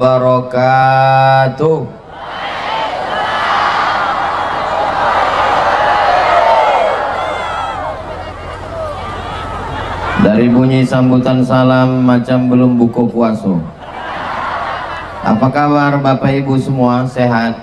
wabarakatuh. Dari bunyi sambutan salam macam belum buka puasa. Apa kabar Bapak Ibu semua? Sehat?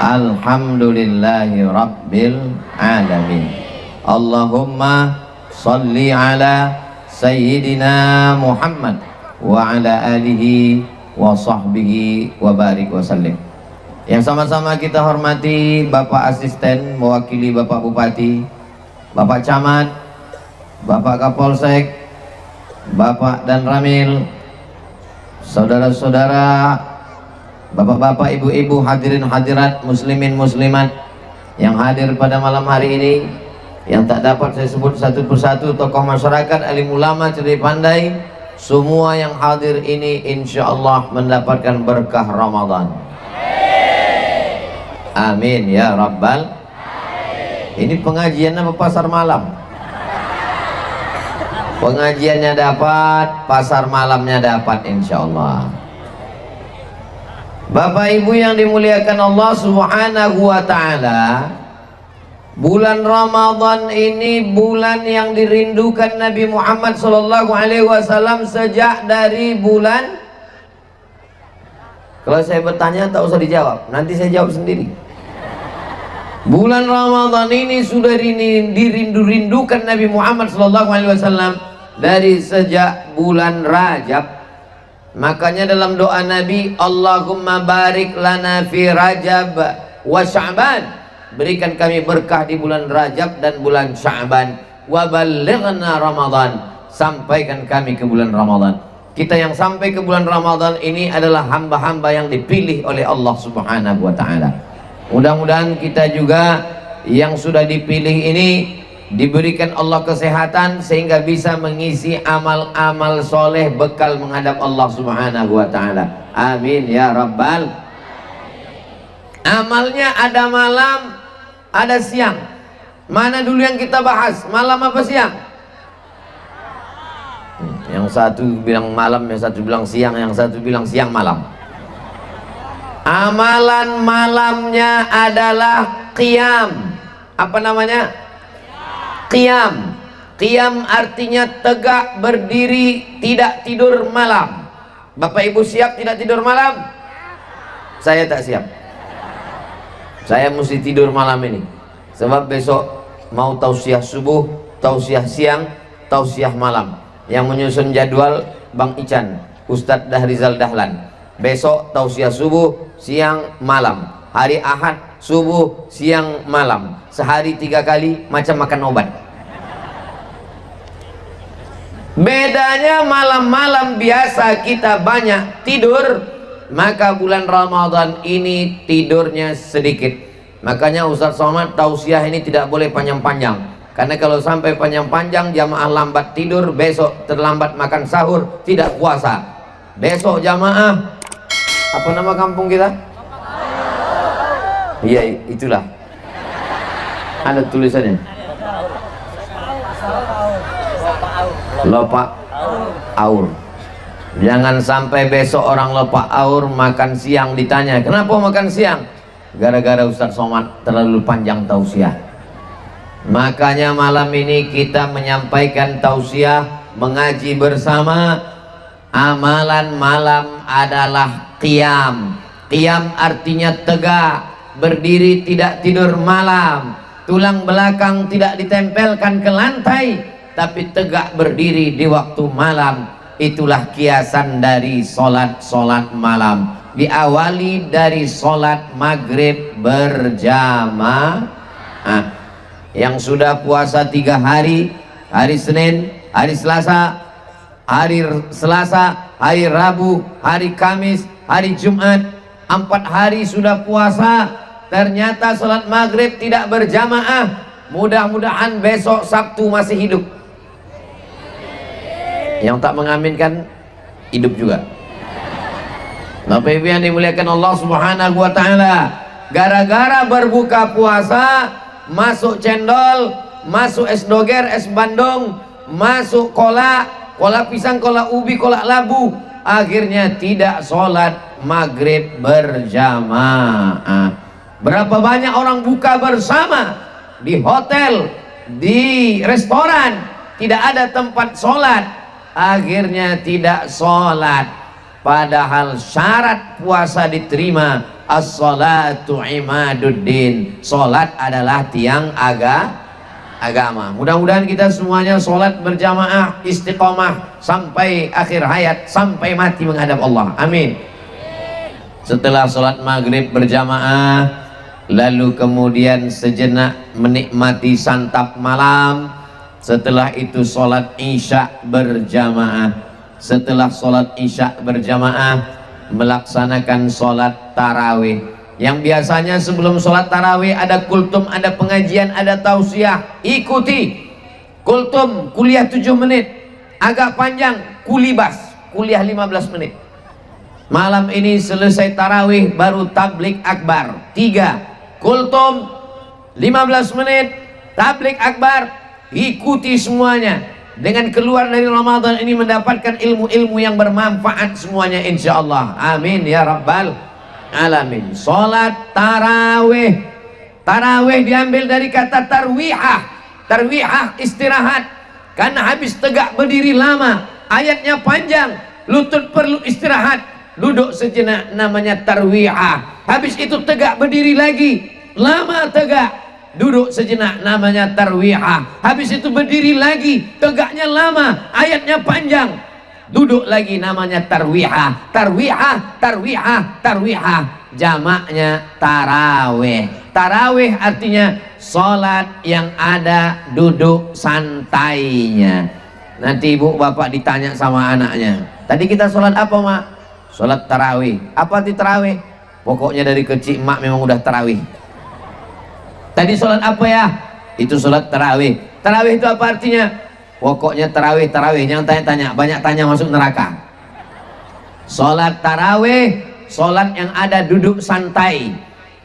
Alhamdulillahi Rabbil Alamin. Allahumma salli ala Sayyidina Muhammad wa ala alihi wa sahbihi wa barik wa sallim. Yang sama-sama kita hormati Bapak Asisten mewakili Bapak Bupati, Bapak Camat, Bapak Kapolsek, Bapak dan Ramil, saudara-saudara, bapak-bapak, ibu-ibu, hadirin hadirat, muslimin muslimat yang hadir pada malam hari ini, yang tak dapat saya sebut satu persatu, tokoh masyarakat, alim ulama, cerdik pandai, semua yang hadir ini insya Allah mendapatkan berkah Ramadan. Amin ya Rabbal. Ini pengajian apa pasar malam? Pengajiannya dapat, pasar malamnya dapat insya Allah. Bapak Ibu yang dimuliakan Allah Subhanahu wa ta'ala, bulan Ramadan ini bulan yang dirindukan Nabi Muhammad SAW sejak dari bulan. Kalau saya bertanya tak usah dijawab, nanti saya jawab sendiri. Bulan Ramadan ini sudah dirindukan Nabi Muhammad SAW dari sejak bulan Rajab. Makanya dalam doa Nabi, Allahumma barik lana fi Rajab wa Sya'ban, berikan kami berkah di bulan Rajab dan bulan Sya'ban, wa ballighna Ramadan, sampaikan kami ke bulan Ramadan. Kita yang sampai ke bulan Ramadan ini adalah hamba-hamba yang dipilih oleh Allah Subhanahu wa ta'ala. Mudah-mudahan kita juga yang sudah dipilih ini diberikan Allah kesehatan sehingga bisa mengisi amal-amal soleh bekal menghadap Allah Subhanahu wa ta'ala. Amin ya Rabbal. Amalnya ada malam, ada siang. Mana dulu yang kita bahas? Malam apa siang? Yang satu bilang malam, yang satu bilang siang, yang satu bilang siang malam. Amalan malamnya adalah qiyam. Apa namanya? Qiyam. Qiyam artinya tegak berdiri, tidak tidur malam. Bapak Ibu siap tidak tidur malam? Saya tak siap. Saya mesti tidur malam ini. Sebab besok mau tausiah subuh, tausiah siang, tausiah malam. Yang menyusun jadwal Bang Ican, Ustadz Dahrizal Dahlan. Besok tausiah subuh, siang, malam. Hari Ahad, subuh, siang, malam. Sehari 3 kali, macam makan obat. Bedanya malam-malam biasa kita banyak tidur, maka bulan Ramadan ini tidurnya sedikit. Makanya Ustaz Somad tausiah ini tidak boleh panjang-panjang, karena kalau sampai panjang-panjang jamaah lambat tidur, besok terlambat makan sahur, tidak puasa. Besok jamaah, apa nama kampung kita? Iya, itulah. Ada tulisannya. Lopak aur. Jangan sampai besok orang lopak aur makan siang ditanya, kenapa makan siang? Gara-gara Ustaz Somad terlalu panjang tausiah. Makanya malam ini kita menyampaikan tausiah, mengaji bersama. Amalan malam adalah qiyam. Qiyam artinya tegak berdiri, tidak tidur malam. Tulang belakang tidak ditempelkan ke lantai, tapi tegak berdiri di waktu malam. Itulah kiasan dari solat malam. Diawali dari solat maghrib berjamaah. Yang sudah puasa 3 hari, hari Senin, hari Selasa, hari Rabu, hari Kamis, hari Jumat, 4 hari sudah puasa, ternyata sholat maghrib tidak berjamaah. Mudah-mudahan besok Sabtu masih hidup. Yang tak mengaminkan hidup juga. Bapak Ibu yang dimuliakan Allah Subhanahu wa ta'ala, gara-gara berbuka puasa masuk cendol, masuk es doger, es bandung, masuk kolak pisang, kolak ubi, kolak labu, akhirnya tidak sholat maghrib berjamaah. Berapa banyak orang buka bersama di hotel, di restoran, tidak ada tempat sholat, akhirnya tidak sholat. Padahal syarat puasa diterima, as-salatu imaduddin, sholat adalah tiang agama. Mudah-mudahan kita semuanya sholat berjamaah, istiqomah sampai akhir hayat, sampai mati menghadap Allah. Amin. Setelah sholat maghrib berjamaah, lalu kemudian sejenak menikmati santap malam. Setelah itu sholat isya berjamaah. Setelah sholat isya berjamaah, melaksanakan sholat tarawih. Yang biasanya sebelum sholat tarawih ada kultum, ada pengajian, ada tausiah. Ikuti kultum, kuliah 7 menit. Agak panjang, kulibas, kuliah 15 menit. Malam ini selesai tarawih, baru tablik akbar. 3 kultum 15 menit, tablik akbar. Ikuti semuanya. Dengan keluar dari Ramadan ini mendapatkan ilmu-ilmu yang bermanfaat semuanya, insya Allah. Amin ya rabbal alamin. Sholat tarawih. Tarawih diambil dari kata tarwihah. Tarwihah istirahat, karena habis tegak berdiri lama, ayatnya panjang, lutut perlu istirahat, duduk sejenak, namanya tarwihah. Habis itu tegak berdiri lagi, lama tegak, duduk sejenak, namanya tarwihah. Habis itu berdiri lagi, tegaknya lama, ayatnya panjang, duduk lagi, namanya tarwihah. Tarwihah, tarwihah, tarwihah, jamaknya tarawih. Tarawih artinya sholat yang ada duduk santainya. Nanti ibu bapak ditanya sama anaknya, tadi kita sholat apa mak? Sholat tarawih. Apa arti tarawih? Pokoknya dari kecil mak memang udah tarawih. Tadi sholat apa ya? Itu sholat tarawih. Tarawih itu apa artinya? Pokoknya tarawih, tarawih. Jangan tanya-tanya, banyak tanya masuk neraka. Sholat tarawih, sholat yang ada duduk santai.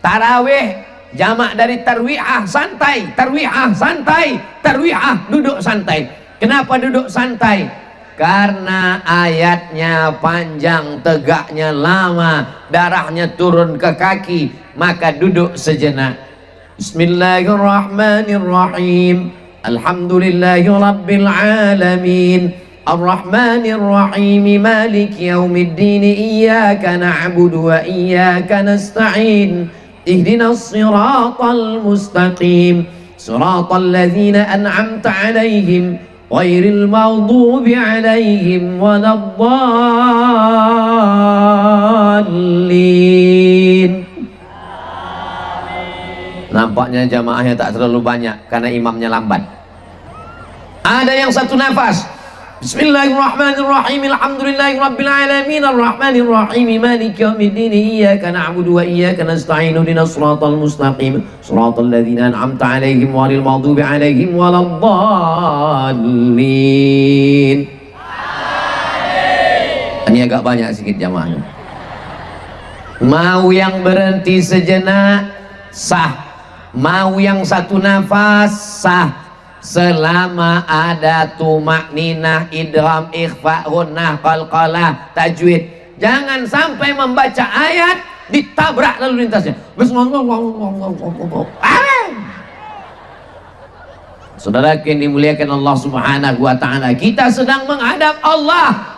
Tarawih jamak dari tarwihah, santai. Tarwihah, santai. Tarwihah, duduk santai. Kenapa duduk santai? Karena ayatnya panjang, tegaknya lama, darahnya turun ke kaki, maka duduk sejenak. Bismillahirrahmanirrahim. Alhamdulillahi rabbil alamin. Ar-Rahmanir Rahim. Maliki yaumiddin. Iyyaka na'budu wa iyyaka nasta'in. Ihdinas siratal mustaqim. Siratal ladzina an'amta 'alaihim ghairil maghdubi 'alaihim waladdallin. Nampaknya jamaahnya tak terlalu banyak karena imamnya lambat. Ada yang satu nafas. Bismillahirrahmanirrahim. Alhamdulillahirabbil alamin. Arrahmanir rahim. Maliki yaumiddin. Iyyaka na'budu wa iyyaka nasta'in. Ihdinas siratal mustaqim. Siratal ladzina an'amta 'alaihim ghairil maghdubi 'alaihim waladdallin. Ini agak banyak sedikit jamaahnya. Mau yang berhenti sejenak sah. Mau yang satu nafas sah, selama ada tumak ninah, idgham, ikhfa, gunnah, qalqalah, tajwid. Jangan sampai membaca ayat ditabrak lalu lintasnya. Saudara yang dimuliakan Allah Subhanahu wa taala, kita sedang menghadap Allah.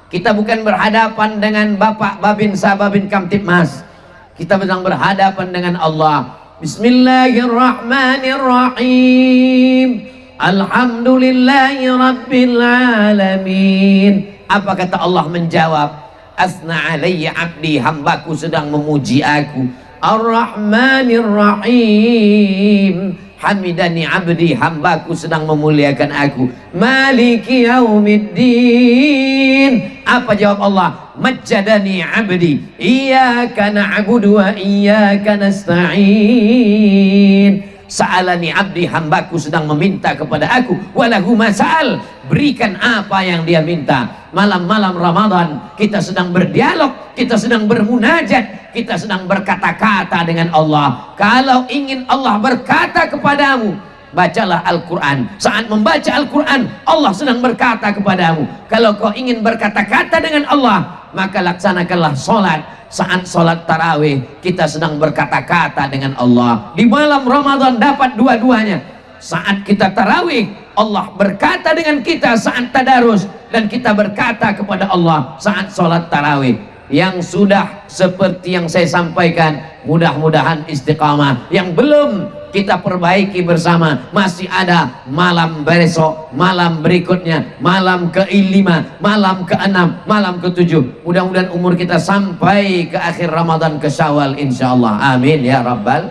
Kita bukan berhadapan dengan Bapak Babinsa Babin Kamtipmas. Kita sedang berhadapan dengan Allah. Bismillahirrahmanirrahim. Alhamdulillahi rabbil alamin. Apa kata Allah menjawab? Asna alayya abdi, hambaku sedang memuji aku. Ar-Rahmanir-Rahim. Hamidani abdi, hambaku sedang memuliakan aku. Maliki yaumiddin. Apa jawab Allah? Majjadani abdi, iyyaka na'budu wa iyyaka nasta'in. Sa'alani abdi, hambaku sedang meminta kepada aku. Walahu mas'al, berikan apa yang dia minta. Malam-malam Ramadan kita sedang berdialog, kita sedang bermunajat, kita sedang berkata-kata dengan Allah. Kalau ingin Allah berkata kepadamu, bacalah Al-Quran. Saat membaca Al-Quran, Allah sedang berkata kepadamu. Kalau kau ingin berkata-kata dengan Allah, maka laksanakanlah sholat. Saat sholat tarawih, kita sedang berkata-kata dengan Allah. Di malam Ramadan dapat dua-duanya. Saat kita tarawih, Allah berkata dengan kita saat tadarus, dan kita berkata kepada Allah saat sholat tarawih. Yang sudah seperti yang saya sampaikan, mudah-mudahan istiqamah. Yang belum, kita perbaiki bersama. Masih ada malam besok, malam berikutnya, malam ke-5, malam ke-6, malam ke-7. Mudah-mudahan umur kita sampai ke akhir Ramadan, ke Syawal insyaallah. Amin ya rabbal.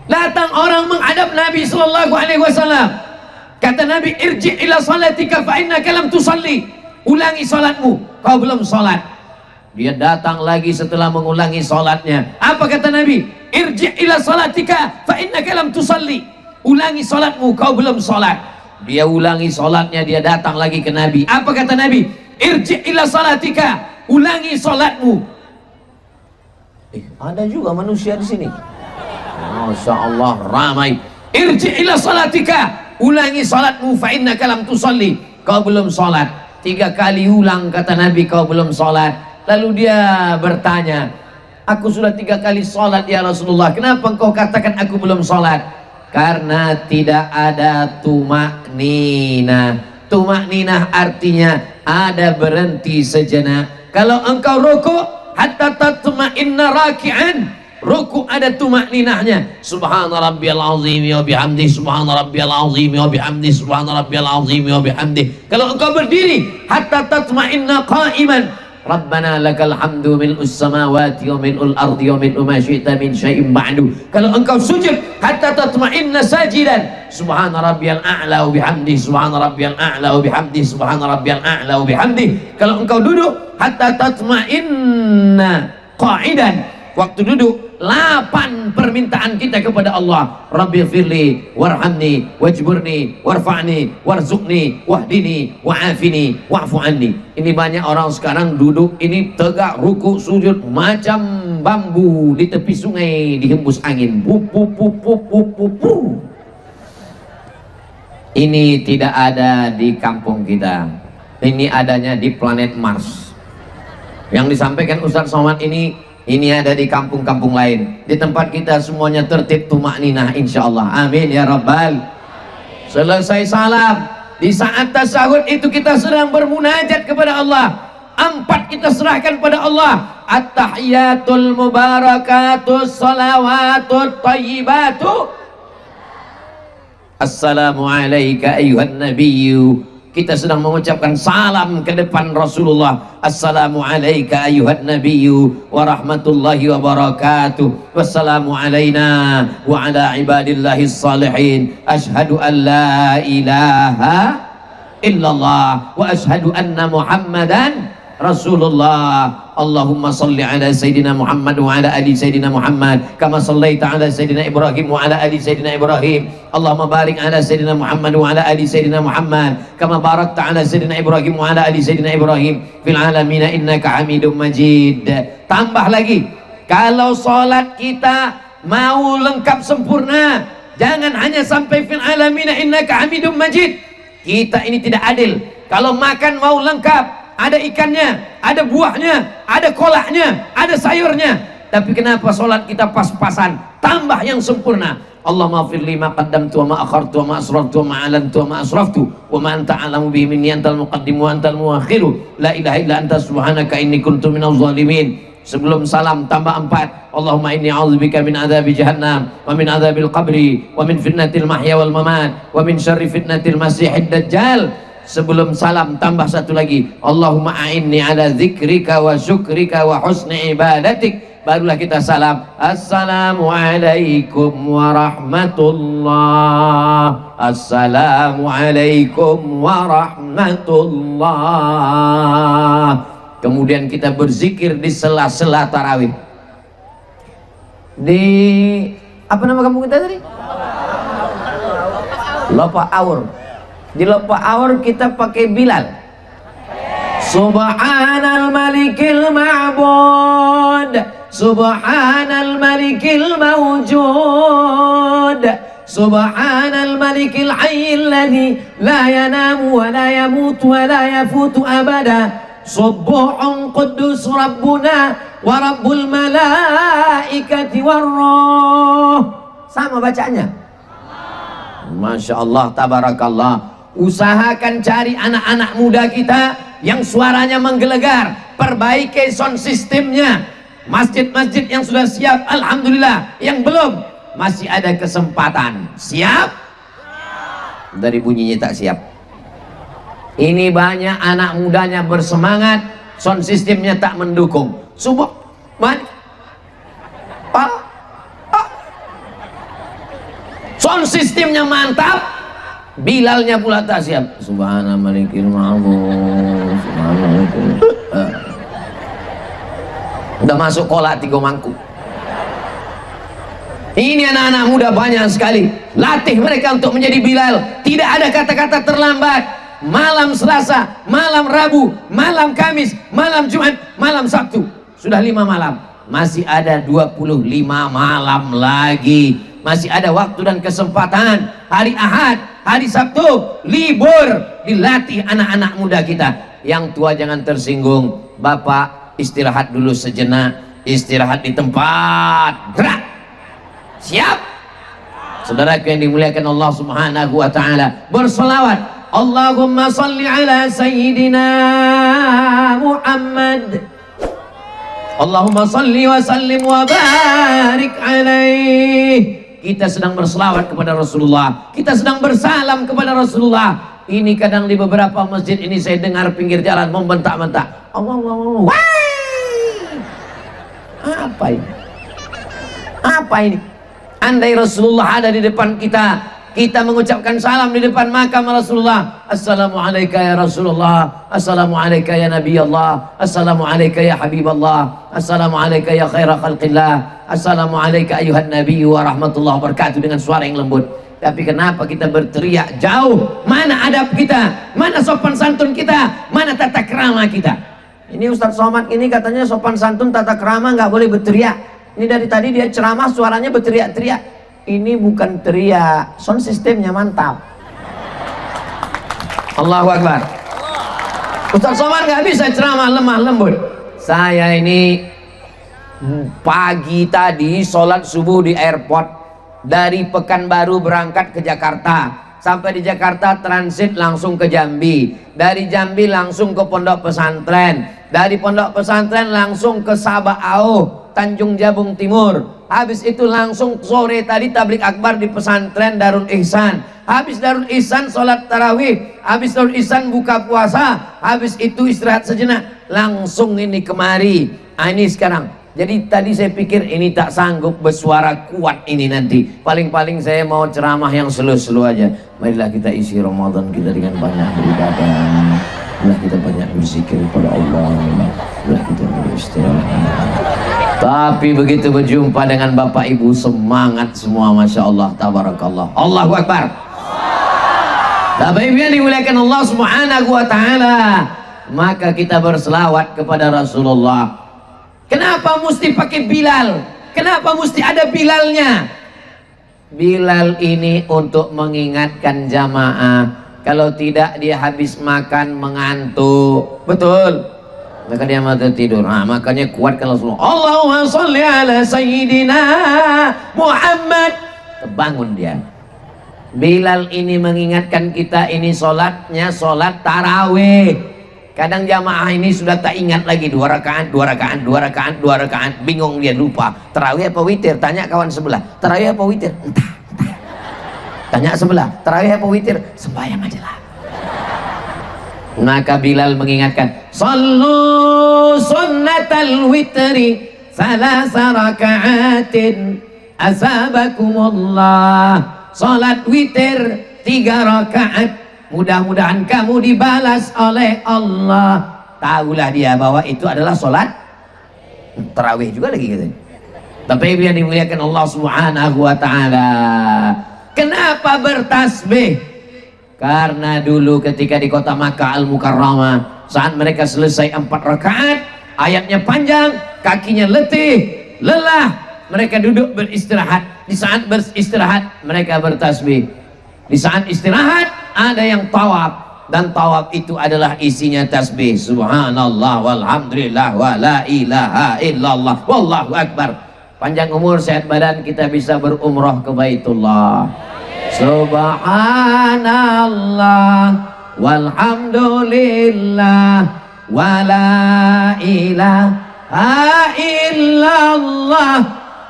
Datang orang menghadap Nabi sallallahu alaihi wasallam. Kata Nabi, irji ila salatika fa innaka lam tusalli. Ulangi salatmu, kau belum salat. Dia datang lagi setelah mengulangi salatnya. Apa kata Nabi? Irji ila salatika fa innaka lam tusalli. Ulangi salatmu, kau belum salat. Dia ulangi salatnya, dia datang lagi ke Nabi. Apa kata Nabi? Irji ila salatika. Ulangi salatmu. Ada juga manusia di sini. Masya Allah, ramai. Irji ila salatika. Ulangi salatmu fa innaka lam tusalli. Kau belum salat. 3 kali ulang kata Nabi, kau belum sholat. Lalu dia bertanya, aku sudah 3 kali sholat ya Rasulullah, kenapa engkau katakan aku belum sholat? Karena tidak ada tumak nina. Tumak nina artinya ada berhenti sejenak. Kalau engkau ruku hatta tatma'inna raki'an, ruku ada tumak ninahnya. Subhana rabbiyal azim wa bihamdi, subhana rabbiyal azim wa bihamdi, subhana rabbiyal azim wa bihamdi. Kalau engkau berdiri hatta tatma'inna qa'iman, rabbana lakal hamdu mil'us samawati wa mil'ul ardi wa mil'u ma syi'ta min syai'in ba'du. Kalau engkau sujud hatta tatma'inna sajidan, subhana rabbiyal a'la wa bihamdi, subhana rabbiyal a'la wa bihamdi, subhana rabbiyal a'la wa bihamdi. Kalau engkau duduk hatta tatma'inna qa'idan, waktu duduk 8 permintaan kita kepada Allah. Rabbi firli warhamni wajburni warfa'ni warzuqni wahdini wa'afini wa'fu anni. Ini banyak orang sekarang duduk ini tegak, ruku, sujud macam bambu di tepi sungai dihembus angin. Ini tidak ada di kampung kita. Ini adanya di planet Mars. Yang disampaikan Ustaz Somad ini ada di kampung-kampung lain. Di tempat kita semuanya tertib tumak ninah insyaallah. Amin ya rabbal. Selesai salam, di saat tasyahud itu kita sedang bermunajat kepada Allah. 4 kita serahkan pada Allah. At-tahiyatul mubarakatus salawatut thayyibatu. Assalamu alayka ayyuhan nabiyyu. Kita sedang mengucapkan salam ke depan Rasulullah. Assalamu alayka ayyuhan nabiyyu wa rahmatullahi wa barakatuh. Wassalamu alayna wa ala ibadillahis salihin. Ashhadu an la ilaha illallah wa ashhadu anna Muhammadan Rasulullah. Allahumma salli ala Sayyidina Muhammad wa ala ali Sayyidina Muhammad kama sallaita ala Sayyidina Ibrahim wa ala ali Sayyidina Ibrahim. Allahumma barik ala Sayyidina Muhammad wa ala ali Sayyidina Muhammad kama barakta ala Sayyidina Ibrahim wa ala ali Sayyidina Ibrahim fil alamin innaka Hamidum Majid. Tambah lagi, kalau salat kita mau lengkap sempurna, jangan hanya sampai fil alamin innaka Hamidum Majid. Kita ini tidak adil. Kalau makan mau lengkap, ada ikannya, ada buahnya, ada kolaknya, ada sayurnya. Tapi kenapa sholat kita pas-pasan? Tambah yang sempurna. Allahumma firli ma qaddamtu wa ma akhartu wa ma asrartu wa ma alantu wa ma asraftu wa ma anta a'lamu bihi minni antal muqaddimu wa antal muakhiru. La ilaha illa anta subhanaka inni kuntu minaz zalimin. Sebelum salam tambah 4. Allahumma inni a'udzubika min adzabi jahannam wa min adzabil qabri wa min fitnatil mahya wal mamat wa min syarri fitnatil masiihid dajjal. Sebelum salam tambah 1 lagi. Allahumma a'inni ala dzikrika wa syukrika wa husni ibadatik. Barulah kita salam. Assalamualaikum warahmatullah. Assalamualaikum warahmatullah. Kemudian kita berzikir di sela-sela tarawih. Di apa nama kampung kita tadi? Lopa Aur. Di Lopa Aur kita pakai Bilal. Subhanal malikil ma'bud, subhanal malikil mawjud, Subhanal malikil hayyil ladzi la yanamu wa la yamutu wa la yafutu abada. Subuhun quddus rabbuna wa rabbul malaikati warruh. Sama bacanya. Masya Allah, tabarakallah. Usahakan cari anak-anak muda kita yang suaranya menggelegar, perbaiki sound systemnya. Masjid-masjid yang sudah siap, alhamdulillah. Yang belum, masih ada kesempatan. Siap? Dari bunyinya tak siap. Ini banyak anak mudanya bersemangat, sound systemnya tak mendukung. Subuh, sound systemnya mantap, Bilalnya pula tak siap. Subhanallah malikil ma'bud. Udah masuk kolak 3 mangkuk. Ini anak-anak muda banyak sekali. Latih mereka untuk menjadi Bilal. Tidak ada kata-kata terlambat. Malam Selasa, malam Rabu, malam Kamis, malam Jumat, malam Sabtu. Sudah 5 malam. Masih ada 25 malam lagi. Masih ada waktu dan kesempatan. Hari Ahad, hari Sabtu, libur. Dilatih anak-anak muda kita. Yang tua jangan tersinggung. Bapak istirahat dulu sejenak. Istirahat di tempat. Gerak. Siap? Saudaraku yang dimuliakan Allah Subhanahu wa ta'ala, berselawat. Allahumma salli ala Sayyidina Muhammad. Allahumma salli wa sallim wa barik alaih. Kita sedang berselawat kepada Rasulullah, kita sedang bersalam kepada Rasulullah. Ini kadang di beberapa masjid ini saya dengar pinggir jalan membentak-bentak. Allah. Apa ini? Apa ini? Andai Rasulullah ada di depan kita, kita mengucapkan salam di depan makam Rasulullah. Assalamualaikum ya Rasulullah. Assalamualaikum ya Nabi Allah. Assalamualaikum ya Habib Allah. Assalamualaikum ya khaira khalqillah. Assalamualaikum ayuhan Nabi wa rahmatullahi wabarakatuh, dengan suara yang lembut. Tapi kenapa kita berteriak jauh? Mana adab kita? Mana sopan santun kita? Mana tata krama kita? Ini Ustadz Somad ini katanya sopan santun tata krama nggak boleh berteriak. Ini dari tadi dia ceramah suaranya berteriak-teriak. Ini bukan teriak, sound sistemnya mantap. Allahu Akbar. Ustaz Somad nggak bisa ceramah lemah lembut. Saya ini pagi tadi sholat subuh di airport. Dari Pekanbaru berangkat ke Jakarta. Sampai di Jakarta transit langsung ke Jambi. Dari Jambi langsung ke pondok pesantren. Dari pondok pesantren langsung ke Sabah Auh, Tanjung Jabung Timur. Habis itu langsung sore tadi tablik akbar di pesantren Darul Ihsan. Habis Darul Ihsan sholat tarawih. Habis Darul Ihsan buka puasa. Habis itu istirahat sejenak. Langsung ini kemari. Nah, ini sekarang. Jadi tadi saya pikir ini tak sanggup bersuara kuat ini nanti. Paling-paling saya mau ceramah yang slow-slow aja. Marilah kita isi Ramadan kita dengan banyak beribadah. Marilah kita banyak berzikir kepada Allah. Marilah kita beristirahat. Tapi begitu berjumpa dengan Bapak Ibu semangat semua, Masya Allah, tabarakallah. Allahu Akbar. Bapak Ibu yang dimuliakan Allah Subhanahu wa ta'ala, maka kita berselawat kepada Rasulullah. Kenapa mesti pakai Bilal? Kenapa mesti ada Bilalnya? Bilal ini untuk mengingatkan jamaah. Kalau tidak dia habis makan mengantuk. Betul? Maka dia mati tidur. Nah, makanya kuatkan Rasulullah. Allahumma sholli ala Sayyidina Muhammad. Terbangun dia. Bilal ini mengingatkan kita, ini sholatnya sholat tarawih. Kadang jamaah ini sudah tak ingat lagi 2 rakaat, 2 rakaat, 2 rakaat, 2 rakaat. Bingung dia, lupa. Tarawih apa witir? Tanya kawan sebelah. Tarawih apa witir? Entah. Tanya sebelah. Tarawih apa witir? Sembahyang aja lah. Maka Bilal mengingatkan, sallu sunnatal witri salasa raka'atin asabakumullah. Salat witir 3 rakaat, mudah-mudahan kamu dibalas oleh Allah. Tahulah dia bahwa itu adalah salat tarawih juga lagi gitu. Tapi yang dimuliakan Allah Subhanahu wa ta'ala, kenapa bertasbih? Karena dulu ketika di kota Makkah Al-Mukarramah, saat mereka selesai 4 rakaat, ayatnya panjang, kakinya letih, lelah, mereka duduk beristirahat. Di saat beristirahat mereka bertasbih. Di saat istirahat ada yang tawaf, dan tawaf itu adalah isinya tasbih. Subhanallah walhamdulillah wa la ilaha illallah wallahu akbar. Panjang umur sehat badan, kita bisa berumrah ke Baitullah. Subhanallah walhamdulillah wa la ilaha illallah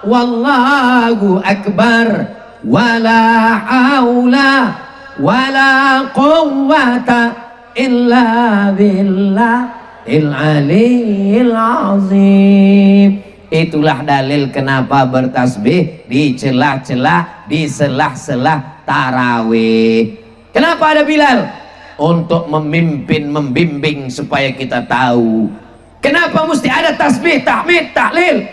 wallahu akbar wa la haula wa la quwwata illa billahil aliyyil azim. Itulah dalil kenapa bertasbih di celah-celah, di selah-selah tarawih. Kenapa ada Bilal? Untuk memimpin, membimbing supaya kita tahu. Kenapa mesti ada tasbih, tahmid, tahlil?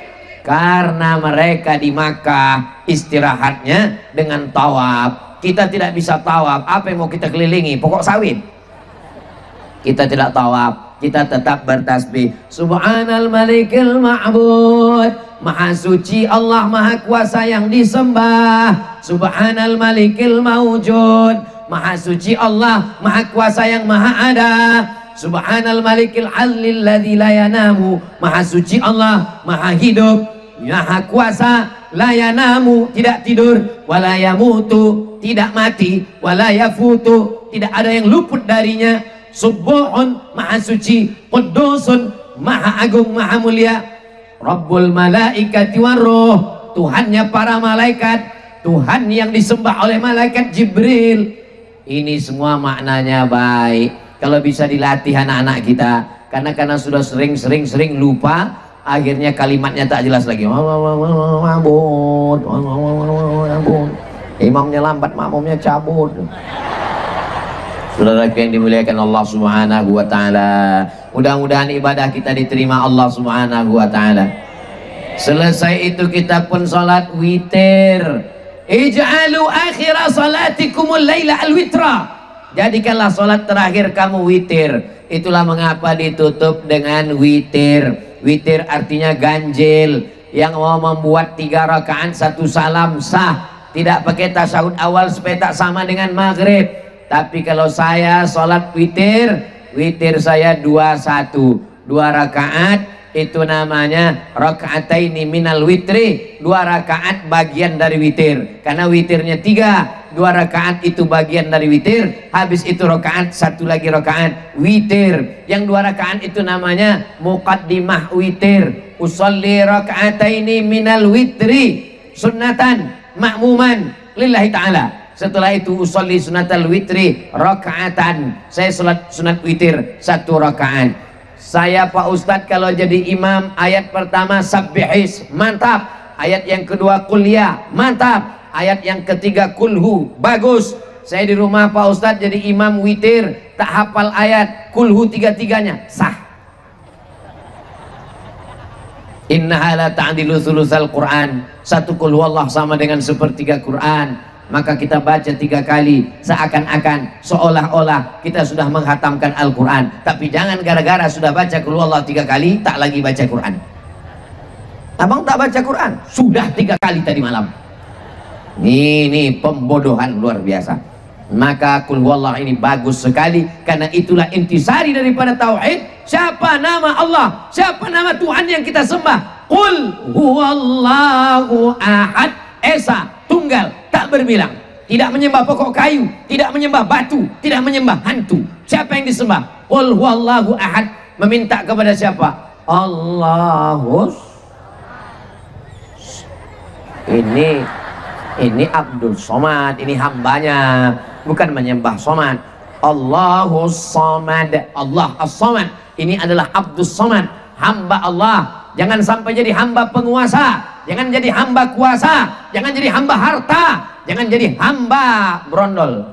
Karena mereka di Makkah istirahatnya dengan tawaf. Kita tidak bisa tawaf, apa yang mau kita kelilingi? Pokok sawit. Kita tidak tawaf, kita tetap bertasbih. Subhanal malikil ma'bud, maha suci Allah, maha kuasa yang disembah. Subhanal malikil mawjud, maha suci Allah, maha kuasa yang maha ada. Subhanal malikil alil ladzi la yanamu, maha suci Allah, maha hidup, maha kuasa, la yanamu, tidak tidur, wala yamutu, tidak mati, wala yafutu, tidak ada yang luput darinya. Subuhun, maha suci, qudusun, maha agung, maha mulia. Rabbul malaikati warruh, Tuhannya para malaikat, Tuhan yang disembah oleh malaikat Jibril. Ini semua maknanya baik. Kalau bisa dilatih anak-anak kita, karena sudah sering lupa, akhirnya kalimatnya tak jelas lagi. Imamnya lambat, makmumnya cabut. Saudara yang dimuliakan Allah Subhanahu wa taala, mudah-mudahan ibadah kita diterima Allah Subhanahu wa taala. Selesai itu kita pun salat witir. Ij'alu akhira salatikumul laila al-witra. Jadikanlah salat terakhir kamu witir. Itulah mengapa ditutup dengan witir. Witir artinya ganjil. Yang mau membuat 3 rakaat 1 salam sah, tidak pakai tasyahud awal supaya tak sama dengan maghrib. Tapi kalau saya sholat witir, witir saya 2-1, 2 rakaat, itu namanya rakaataini minal witri, 2 rakaat bagian dari witir. Karena witirnya 3, 2 rakaat itu bagian dari witir. Habis itu rakaat, 1 lagi rakaat witir. Yang 2 rakaat itu namanya muqaddimah witir. Usolli rakaataini minal witri sunnatan ma'muman lillahi ta'ala. Setelah itu usolli sunatal witri rakaatan. Saya sholat sunat witir 1 rakaat. Saya Pak Ustadz kalau jadi imam, ayat pertama sabbihis, mantap. Ayat yang kedua kuliah, mantap. Ayat yang ketiga kulhu, bagus. Saya di rumah Pak Ustadz jadi imam witir, tak hafal ayat kulhu 3-3-nya, sah. Innaha la ta'dilu thulutsal Quran. 1 kulhu Allah sama dengan 1/3 Quran. Maka kita baca 3 kali, seakan-akan seolah-olah kita sudah menghatamkan Al-Quran. Tapi jangan gara-gara sudah baca Qul Huwallahu 3 kali tak lagi baca Quran. Abang tak baca Quran, sudah 3 kali tadi malam. Ini pembodohan luar biasa. Maka Qul Huwallahu ini bagus sekali, karena itulah intisari daripada tauhid. Siapa nama Allah, siapa nama Tuhan yang kita sembah? Qul Huwallahu ahad, esa, tunggal, tak berbilang, tidak menyembah pokok kayu, tidak menyembah batu, tidak menyembah hantu. Siapa yang disembah? Qul huwallahu ahad. Meminta kepada siapa? Allahus. Ini Abdul Somad, ini hambanya, bukan menyembah Somad. Allahus Somad, Allah as-Somad. Ini adalah Abdul Somad, hamba Allah. Jangan sampai jadi hamba penguasa, jangan jadi hamba kuasa, jangan jadi hamba harta, jangan jadi hamba brondol.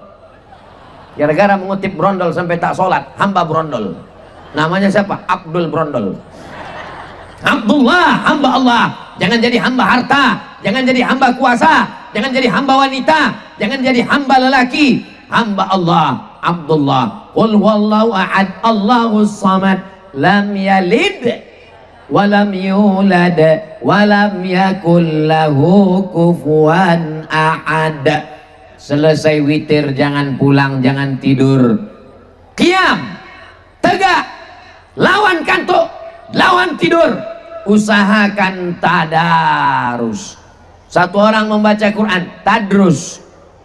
Gara-gara mengutip brondol sampai tak sholat, hamba brondol. Namanya siapa? Abdul Brondol. Abdullah, hamba Allah. Jangan jadi hamba harta, jangan jadi hamba kuasa, jangan jadi hamba wanita, jangan jadi hamba lelaki. Hamba Allah, Abdullah. Qul huwallahu ahad, Allahus samad, lam yalid walam yulad walam yakul lahu kufuwan ahad. Selesai witir jangan pulang, jangan tidur, qiyam, tegak, lawan kantuk, lawan tidur, usahakan tadarus. Satu orang membaca Quran, tadrus.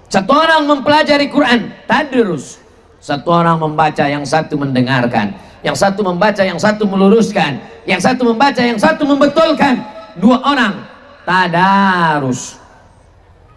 Satu orang mempelajari Quran, tadrus. Satu orang membaca, yang satu mendengarkan. Yang satu membaca, yang satu meluruskan. Yang satu membaca, yang satu membetulkan. Dua orang tadarus.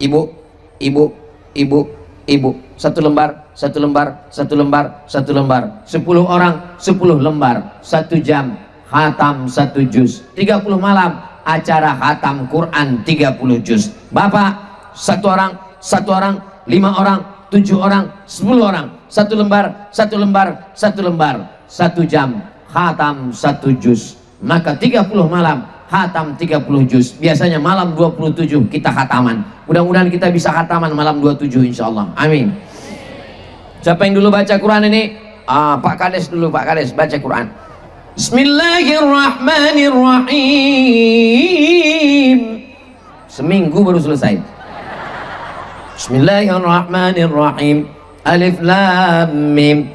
Ibu, ibu, ibu, ibu. Satu lembar, satu lembar, satu lembar, satu lembar. 10 orang, 10 lembar. 1 jam, khatam 1 juz. 30 malam, acara khatam Quran 30 juz. Bapak, 1 orang, 1 orang, 5 orang, 7 orang, 10 orang. 1 lembar, 1 lembar, 1 lembar. 1 jam, khatam 1 juz. Maka 30 malam, khatam 30 juz. Biasanya malam 27 kita khataman. Mudah-mudahan kita bisa khataman malam 27 insyaallah. Amin. Siapa yang dulu baca Quran ini? Pak Kades dulu, Pak Kades baca Quran. Bismillahirrahmanirrahim. Seminggu baru selesai. Bismillahirrahmanirrahim. Alif lam mim.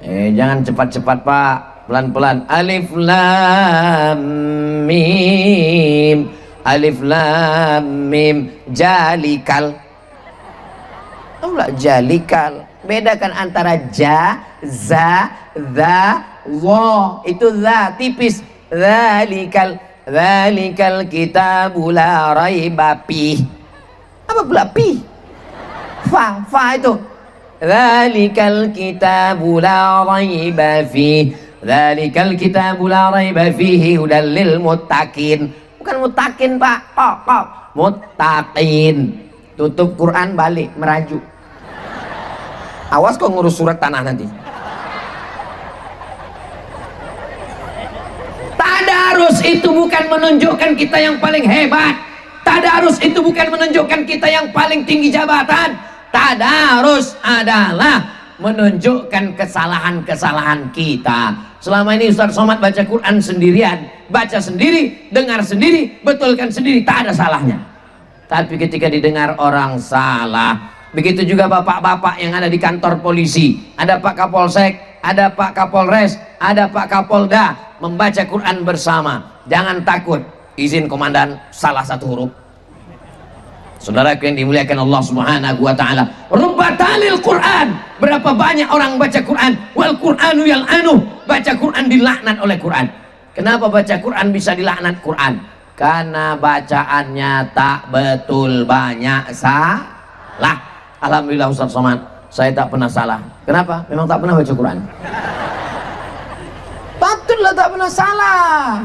Jangan cepat-cepat Pak, pelan-pelan. Alif lam mim. Alif lam mim. Jalikal. Jalikal. Bedakan antara ja, za, dha, wa. Itu za tipis. Zalikal kitabu la raiba fi. Apa pula fi? Fa itu. Zalikal kitabu la raiba fi. Zalikal kitabu la raiba fihi hudal lil muttaqin. Bukan muttaqin Pak. Muttaqin. Tutup Quran, balik merajuk. Awas kok ngurus surat tanah nanti. Tadarus itu bukan menunjukkan kita yang paling hebat. Tadarus itu bukan menunjukkan kita yang paling tinggi jabatan. Tadarus adalah menunjukkan kesalahan-kesalahan kita. Selama ini Ustaz Somad baca Quran sendirian, baca sendiri, dengar sendiri, betulkan sendiri, tak ada salahnya. Tapi ketika didengar orang salah, begitu juga bapak-bapak yang ada di kantor polisi, ada Pak Kapolsek, ada Pak Kapolres, ada Pak Kapolda, membaca Quran bersama. Jangan takut, izin komandan, salah 1 huruf. Saudaraku yang dimuliakan Allah Subhanahu wa taala, rubbatalil Quran. Berapa banyak orang baca Quran, wal Quranu yal'anu, baca Quran dilaknat oleh Quran. Kenapa baca Quran bisa dilaknat Quran? Karena bacaannya tak betul, banyak salah. Alhamdulillah Ustaz Somad, saya tak pernah salah. Kenapa? Memang tak pernah baca Quran. Patutlah tak pernah salah.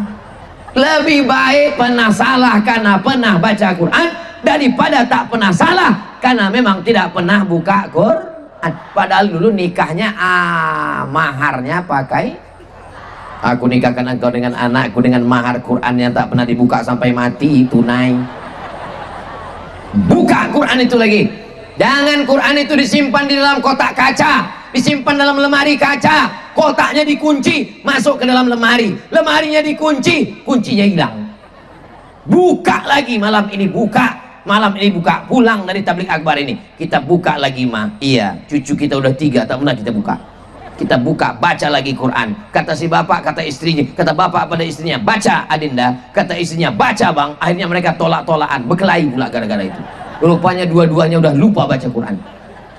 Lebih baik pernah salah karena pernah baca Quran daripada tak pernah salah karena memang tidak pernah buka Quran. Padahal dulu nikahnya maharnya pakai, aku nikahkan engkau dengan anakku dengan mahar Quran yang tak pernah dibuka sampai mati, tunai. Buka Quran itu lagi. Jangan Quran itu disimpan di dalam kotak kaca, disimpan dalam lemari kaca, kotaknya dikunci, masuk ke dalam lemari, lemarinya dikunci, kuncinya hilang. Buka lagi malam ini, buka malam ini, buka. Pulang dari tabligh akbar ini kita buka lagi mah. Iya, cucu kita udah 3 tak pernah kita buka. Kita buka, baca lagi Quran. Kata si bapak, kata istrinya, kata bapak pada istrinya, baca Adinda, kata istrinya, baca bang. Akhirnya mereka tolak-tolakan, berkelahi pula gara-gara itu. Rupanya dua-duanya udah lupa baca Quran.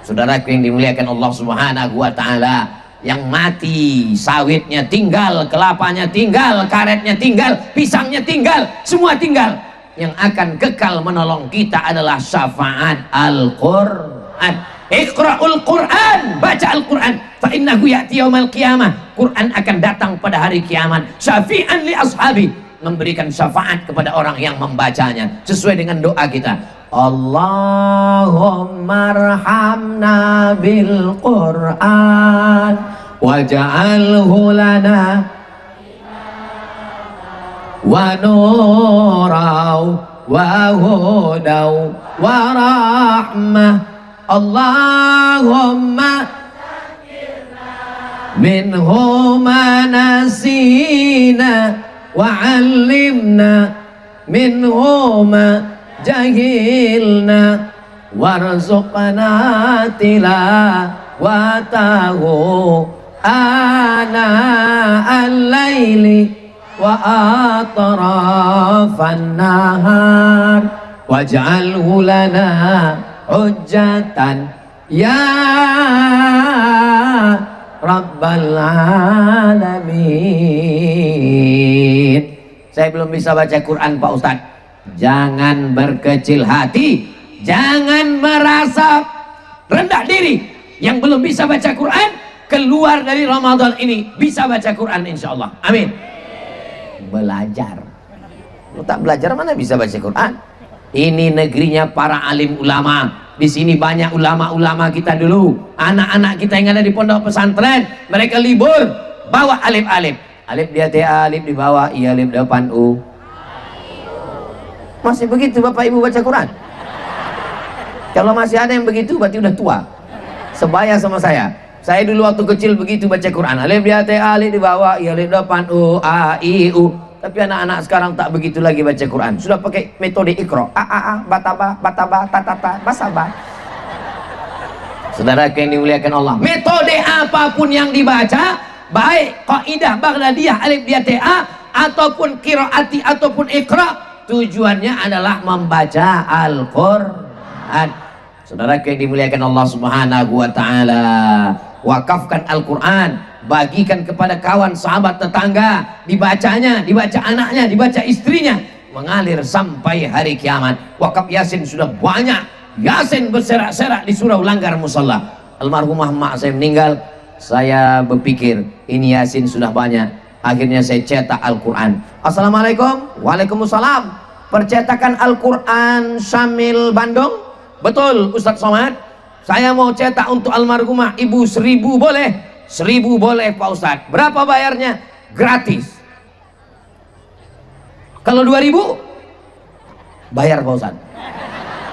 Saudaraku yang dimuliakan Allah Subhanahu wa taala, yang mati sawitnya tinggal, kelapanya tinggal, karetnya tinggal, pisangnya tinggal, semua tinggal. Yang akan kekal menolong kita adalah syafaat Al-Quran. Iqra'ul Quran, baca Al-Quran, fa innahu ya'ti yaumal qiyamah. Quran akan datang pada hari kiamat, syafi'an li ashabi, memberikan syafaat kepada orang yang membacanya sesuai dengan doa kita. Allahumma arhamna bil Quran waj'alhu lana wa nurau wa hudau wa rahmah. Allahumma minhu ma nasina وعلمنا منه ما جهلنا وارزقنا تلاوته آناء الليل وأطراف النهار واجعله لنا حجة يا رب العالمين. Saya belum bisa baca Quran Pak Ustadz. Jangan berkecil hati, jangan merasa rendah diri. Yang belum bisa baca Quran, keluar dari Ramadan ini bisa baca Quran insya Allah. Amin. Belajar. Lu tak belajar mana bisa baca Quran? Ini negerinya para alim ulama. Di sini banyak ulama-ulama kita dulu. Anak-anak kita yang ada di pondok pesantren, mereka libur bawa alif-alif. Alif di atas A, alif di bawah I, alif di depan U. Masih begitu Bapak Ibu baca Quran? Kalau masih ada yang begitu berarti udah tua. Sebaya sama saya. Saya dulu waktu kecil begitu baca Quran. Alif di atas A, alif di bawah I, alif di depan U, A, I, U. Tapi anak-anak sekarang tak begitu lagi baca Quran. Sudah pakai metode Iqra. Bataba, tatata, basaba. Saudara yang dimuliakan Allah, metode apapun yang dibaca, baik kaidah Baghdadiyah alif di atas A ataupun qiraati ataupun Iqra, tujuannya adalah membaca Al-Qur'an. Saudara yang dimuliakan Allah Subhanahu wa taala, wakafkan Al-Qur'an, bagikan kepada kawan, sahabat, tetangga, dibacanya, dibaca anaknya, dibaca istrinya, mengalir sampai hari kiamat. Wakaf Yasin sudah banyak, Yasin berserak-serak di surau Langgar Musalla. Almarhumah mak saya meninggal, saya berpikir ini Yasin sudah banyak, akhirnya saya cetak Al-Quran. Assalamualaikum. Waalaikumsalam. Percetakan Al-Quran Syamil Bandung? Betul Ustadz Somad, saya mau cetak untuk almarhumah ibu 1000 boleh? 1000 boleh Pak Ustadz. Berapa bayarnya? Gratis. Kalau 2000 bayar Pak Ustadz.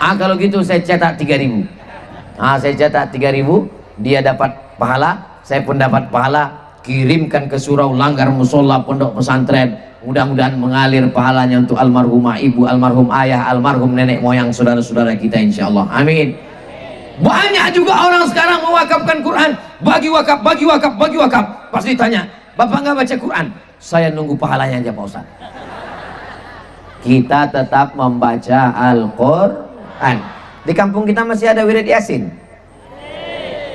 Kalau gitu saya cetak 3000. Saya cetak 3000, dia dapat pahala, saya pun dapat pahala. Kirimkan ke surau Langgar Musola pondok pesantren, mudah-mudahan mengalir pahalanya untuk almarhumah ibu, almarhum ayah, almarhum nenek moyang saudara-saudara kita insyaallah. Amin. Banyak juga orang sekarang mewakafkan Quran, bagi wakaf, bagi wakaf, bagi wakaf. Pas ditanya, Bapak nggak baca Quran? Saya nunggu pahalanya aja Pak Ustaz. Kita tetap membaca Al-Quran. Di kampung kita masih ada wirid Yasin.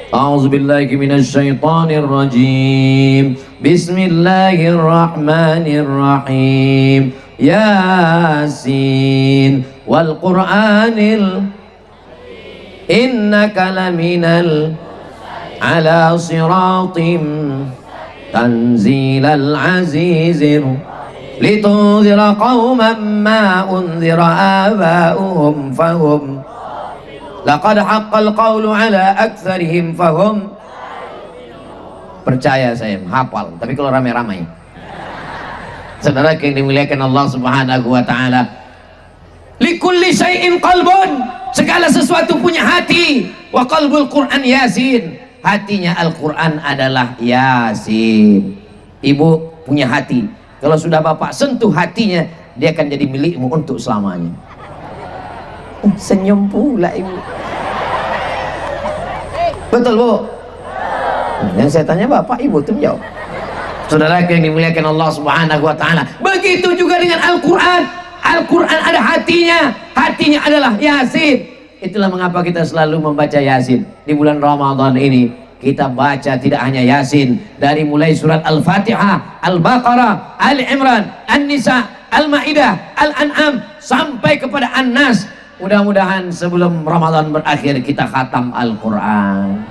A'udzubillahi minasyaitonirrajim. Bismillahirrahmanirrahim. Yasin wal Qur'anil innaka laminal ala siratim tanzilal azizir litunzira qauman ma unzira aba'uhum fahum laqad haqqal qawlu ala aktsarihim fahum. Percaya saya hafal, tapi kalau ramai-ramai. Saudara yang dimuliakan Allah Subhanahu wa taala, likulli syai'in qalbun, segala sesuatu punya hati. Wa qalbul Quran Yasin, hatinya Al-Quran adalah Yasin. Ibu punya hati, kalau sudah Bapak sentuh hatinya, dia akan jadi milikmu untuk selamanya. Senyum pula ibu. Betul Bu? Yang saya tanya Bapak, ibu tuh jawab. Saudara yang dimuliakan Allah Subhanahu wa taala, begitu juga dengan Al-Quran. Al-Quran ada hatinya, hatinya adalah Yasin. Itulah mengapa kita selalu membaca Yasin. Di bulan Ramadan ini kita baca tidak hanya Yasin, dari mulai surat Al-Fatihah, Al-Baqarah, Al-Imran, An-Nisa, Al-Ma'idah, Al-An'am sampai kepada An-Nas. Mudah-mudahan sebelum Ramadan berakhir kita khatam Al-Quran.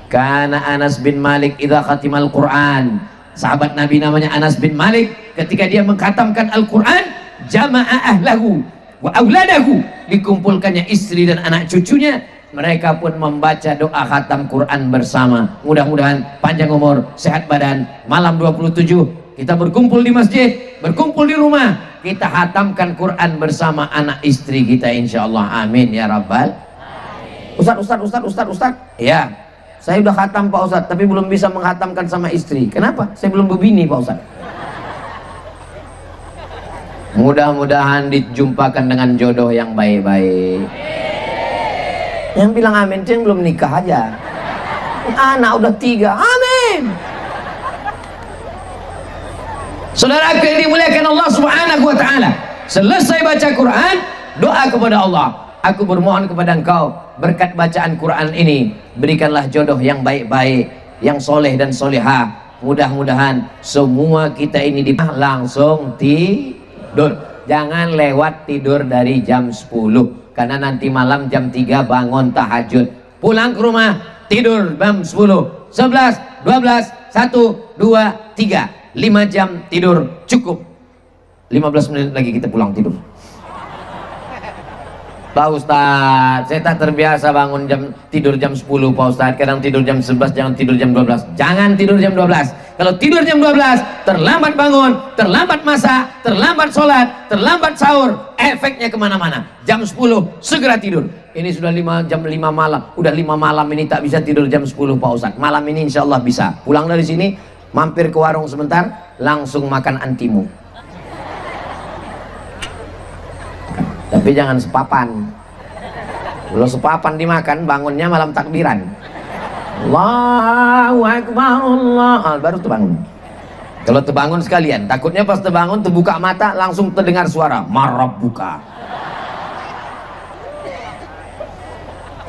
Karena Anas bin Malik idza khatimal Quran, sahabat Nabi namanya Anas bin Malik, ketika dia mengkhatamkan Al-Quran, jama'a ahlahu wa auladahu, dikumpulkannya istri dan anak cucunya, mereka pun membaca doa khatam Quran bersama. Mudah-mudahan panjang umur, sehat badan. Malam 27 kita berkumpul di masjid, berkumpul di rumah, kita khatamkan Quran bersama anak istri kita insyaallah. Amin ya rabbal. Ustaz. Ya, saya udah khatam Pak Ustaz, tapi belum bisa menghatamkan sama istri. Kenapa? Saya belum berbini Pak Ustaz. Mudah-mudahan dijumpakan dengan jodoh yang baik-baik. Yang bilang amin itu yang belum nikah aja. Anak udah 3, amin. Saudara yang dimuliakan Allah Subhanahu wa ta'ala, selesai baca Quran, doa kepada Allah, aku bermohon kepada Engkau berkat bacaan Quran ini, berikanlah jodoh yang baik-baik, yang soleh dan solehah. Mudah-mudahan semua kita ini langsung tidur. Jangan lewat tidur dari jam 10, karena nanti malam jam 3 bangun tahajud, pulang ke rumah tidur jam 10, 11, 12, 1, 2, 3, 5 jam tidur cukup. 15 menit lagi kita pulang tidur. Pak Ustadz, saya tak terbiasa tidur jam 10 Pak Ustadz. Kadang tidur jam 11, jangan tidur jam 12. Jangan tidur jam 12. Kalau tidur jam 12, terlambat bangun, terlambat masak, terlambat sholat, terlambat sahur, efeknya kemana-mana. Jam 10 segera tidur. Ini sudah jam 5 malam. Udah 5 malam ini tak bisa tidur jam 10 Pak Ustadz. Malam ini insya Allah bisa. Pulang dari sini, mampir ke warung sebentar, langsung makan antimu. Tapi jangan sepapan. Kalau sepapan dimakan, bangunnya malam takbiran. Allahu Akbar, Allah. Baru terbangun. Kalau terbangun sekalian, takutnya pas terbangun, terbuka mata, langsung terdengar suara marab buka.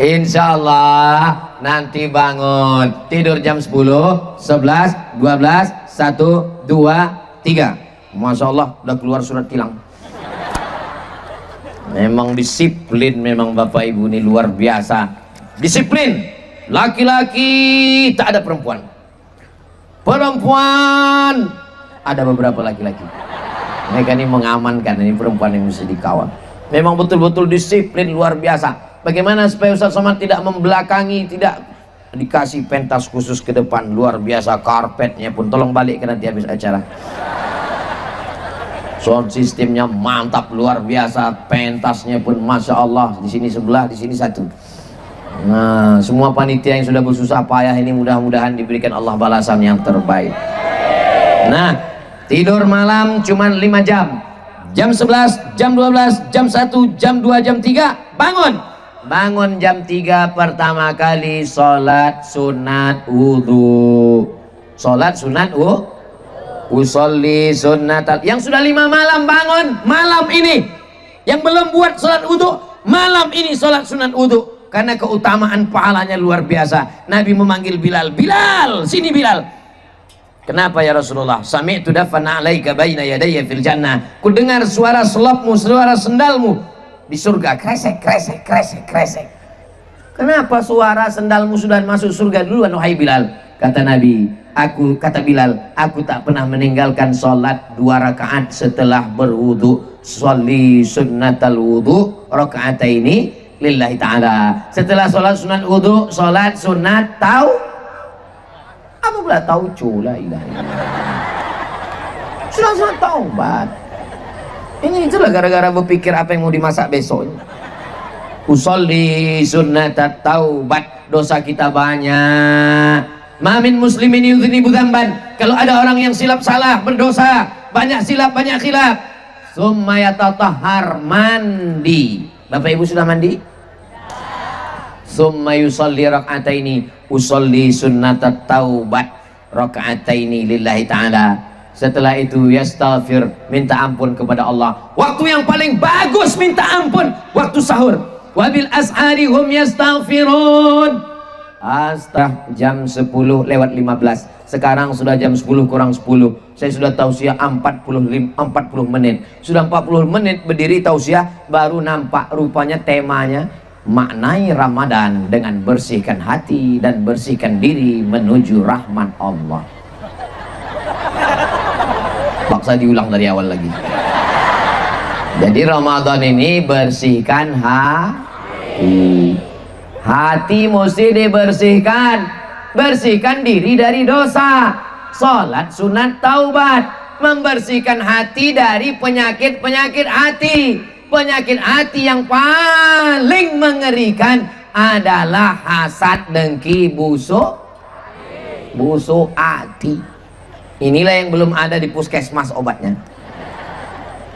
Insya Allah nanti bangun, tidur jam 10, 11, 12, 1, 2, 3. Masya Allah udah keluar surat tilang. Memang disiplin, memang Bapak Ibu ini luar biasa. Disiplin. Laki-laki tak ada perempuan. Perempuan ada beberapa laki-laki. Mereka ini mengamankan, ini perempuan yang mesti dikawal. Memang betul-betul disiplin luar biasa. Bagaimana supaya Ustaz Somad tidak membelakangi, tidak dikasih pentas khusus ke depan, luar biasa. Karpetnya pun tolong balik ke nanti habis acara. Sound sistemnya mantap luar biasa, pentasnya pun masya Allah, di sini sebelah, di sini satu. Nah, semua panitia yang sudah bersusah payah ini mudah-mudahan diberikan Allah balasan yang terbaik. Nah, tidur malam cuma 5 jam. Jam 11, jam 12, jam 1, jam 2, jam 3 bangun. Bangun jam 3 pertama kali sholat sunat wudhu. Sholat sunat wudhu. Usolli sunnatal. Yang sudah 5 malam bangun malam ini. Yang belum buat sholat wudhu, malam ini sholat sunat wudhu. Karena keutamaan pahalanya luar biasa. Nabi memanggil Bilal, Bilal, sini Bilal. Kenapa ya Rasulullah? Sami'tu dafana alaika baina yadayya fil jannah. Ku dengar suara selopmu, suara sendalmu di surga. Kresek, kresek, kresek, kresek. Kenapa suara sendalmu sudah masuk surga duluan, wahai Bilal? Kata Nabi, kata Bilal, aku tak pernah meninggalkan sholat 2 rakaat setelah berwudu. Sholli sunnatal wudu rakaataini lillahi ta'ala. Setelah sholat sunat wudu, sholat sunat apa pula taucu, la ilaha illallah. Sudah sunat taubat. Ini itulah gara-gara berpikir apa yang mau dimasak besok. Usolli sunnatat taubat. Dosa kita banyak. Mamin muslimin yudhnibu dzamban. Kalau ada orang yang silap salah, berdosa, banyak silap, banyak khilaf, summa yatatahhar, mandi. Bapak Ibu sudah mandi? Summa yusalli rak'ataini, usolli sunnatat taubat rak'ataini lillahi ta'ala. Setelah itu yastaghfir, minta ampun kepada Allah. Waktu yang paling bagus minta ampun waktu sahur. Wabil ashari hum yastaghfirun. Jam 10 lewat 15. Sekarang sudah jam 10 kurang 10. Saya sudah tausiah 40 menit. Sudah 40 menit berdiri tausiah, baru nampak rupanya temanya maknai Ramadan dengan bersihkan hati dan bersihkan diri menuju rahmat Allah. Paksa diulang dari awal lagi. Jadi Ramadan ini bersihkan hati. Hati mesti dibersihkan. Bersihkan diri dari dosa. Sholat sunat taubat. Membersihkan hati dari penyakit-penyakit hati. Penyakit hati yang paling mengerikan adalah hasad, dengki, busuk hati. Inilah yang belum ada di puskesmas obatnya.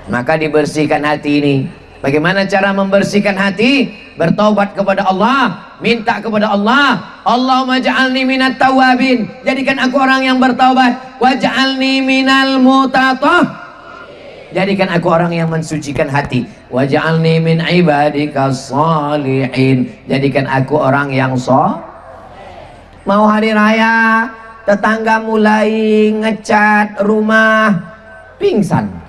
Maka dibersihkan hati ini. Bagaimana cara membersihkan hati? Bertaubat kepada Allah, minta kepada Allah, Allahumma ja'alni minat tawabin, jadikan aku orang yang bertaubat, waj'alni minal mutatah, jadikan aku orang yang mensucikan hati, waj'alni min ibadikas salihin, jadikan aku orang yang Mau hari raya, tetangga mulai ngecat rumah, pingsan.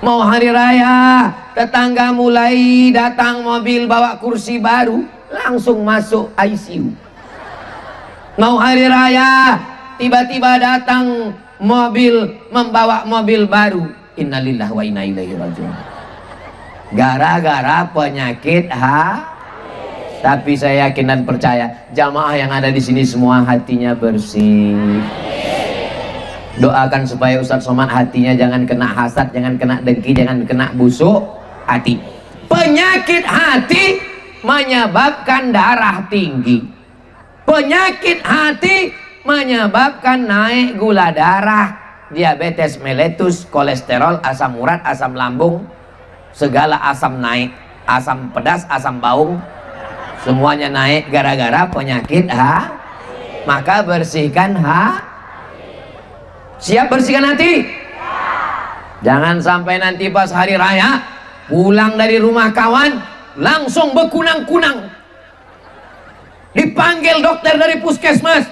Mau hari raya, tetangga mulai datang mobil bawa kursi baru, langsung masuk ICU. Mau hari raya, tiba-tiba datang mobil membawa mobil baru, innalillahi wa inna ilaihi raji'un. Gara-gara penyakit Tapi saya yakin dan percaya jamaah yang ada di sini semua hatinya bersih. Doakan supaya Ustadz Somad hatinya jangan kena hasad, jangan kena dengki, jangan kena busuk hati. Penyakit hati menyebabkan darah tinggi. Penyakit hati menyebabkan naik gula darah, diabetes mellitus, kolesterol, asam urat, asam lambung, segala asam naik, asam pedas, asam baung, semuanya naik gara-gara penyakit Maka bersihkan Siap bersihkan hati? Jangan sampai nanti pas hari raya pulang dari rumah kawan langsung bekunang-kunang, dipanggil dokter dari puskesmas.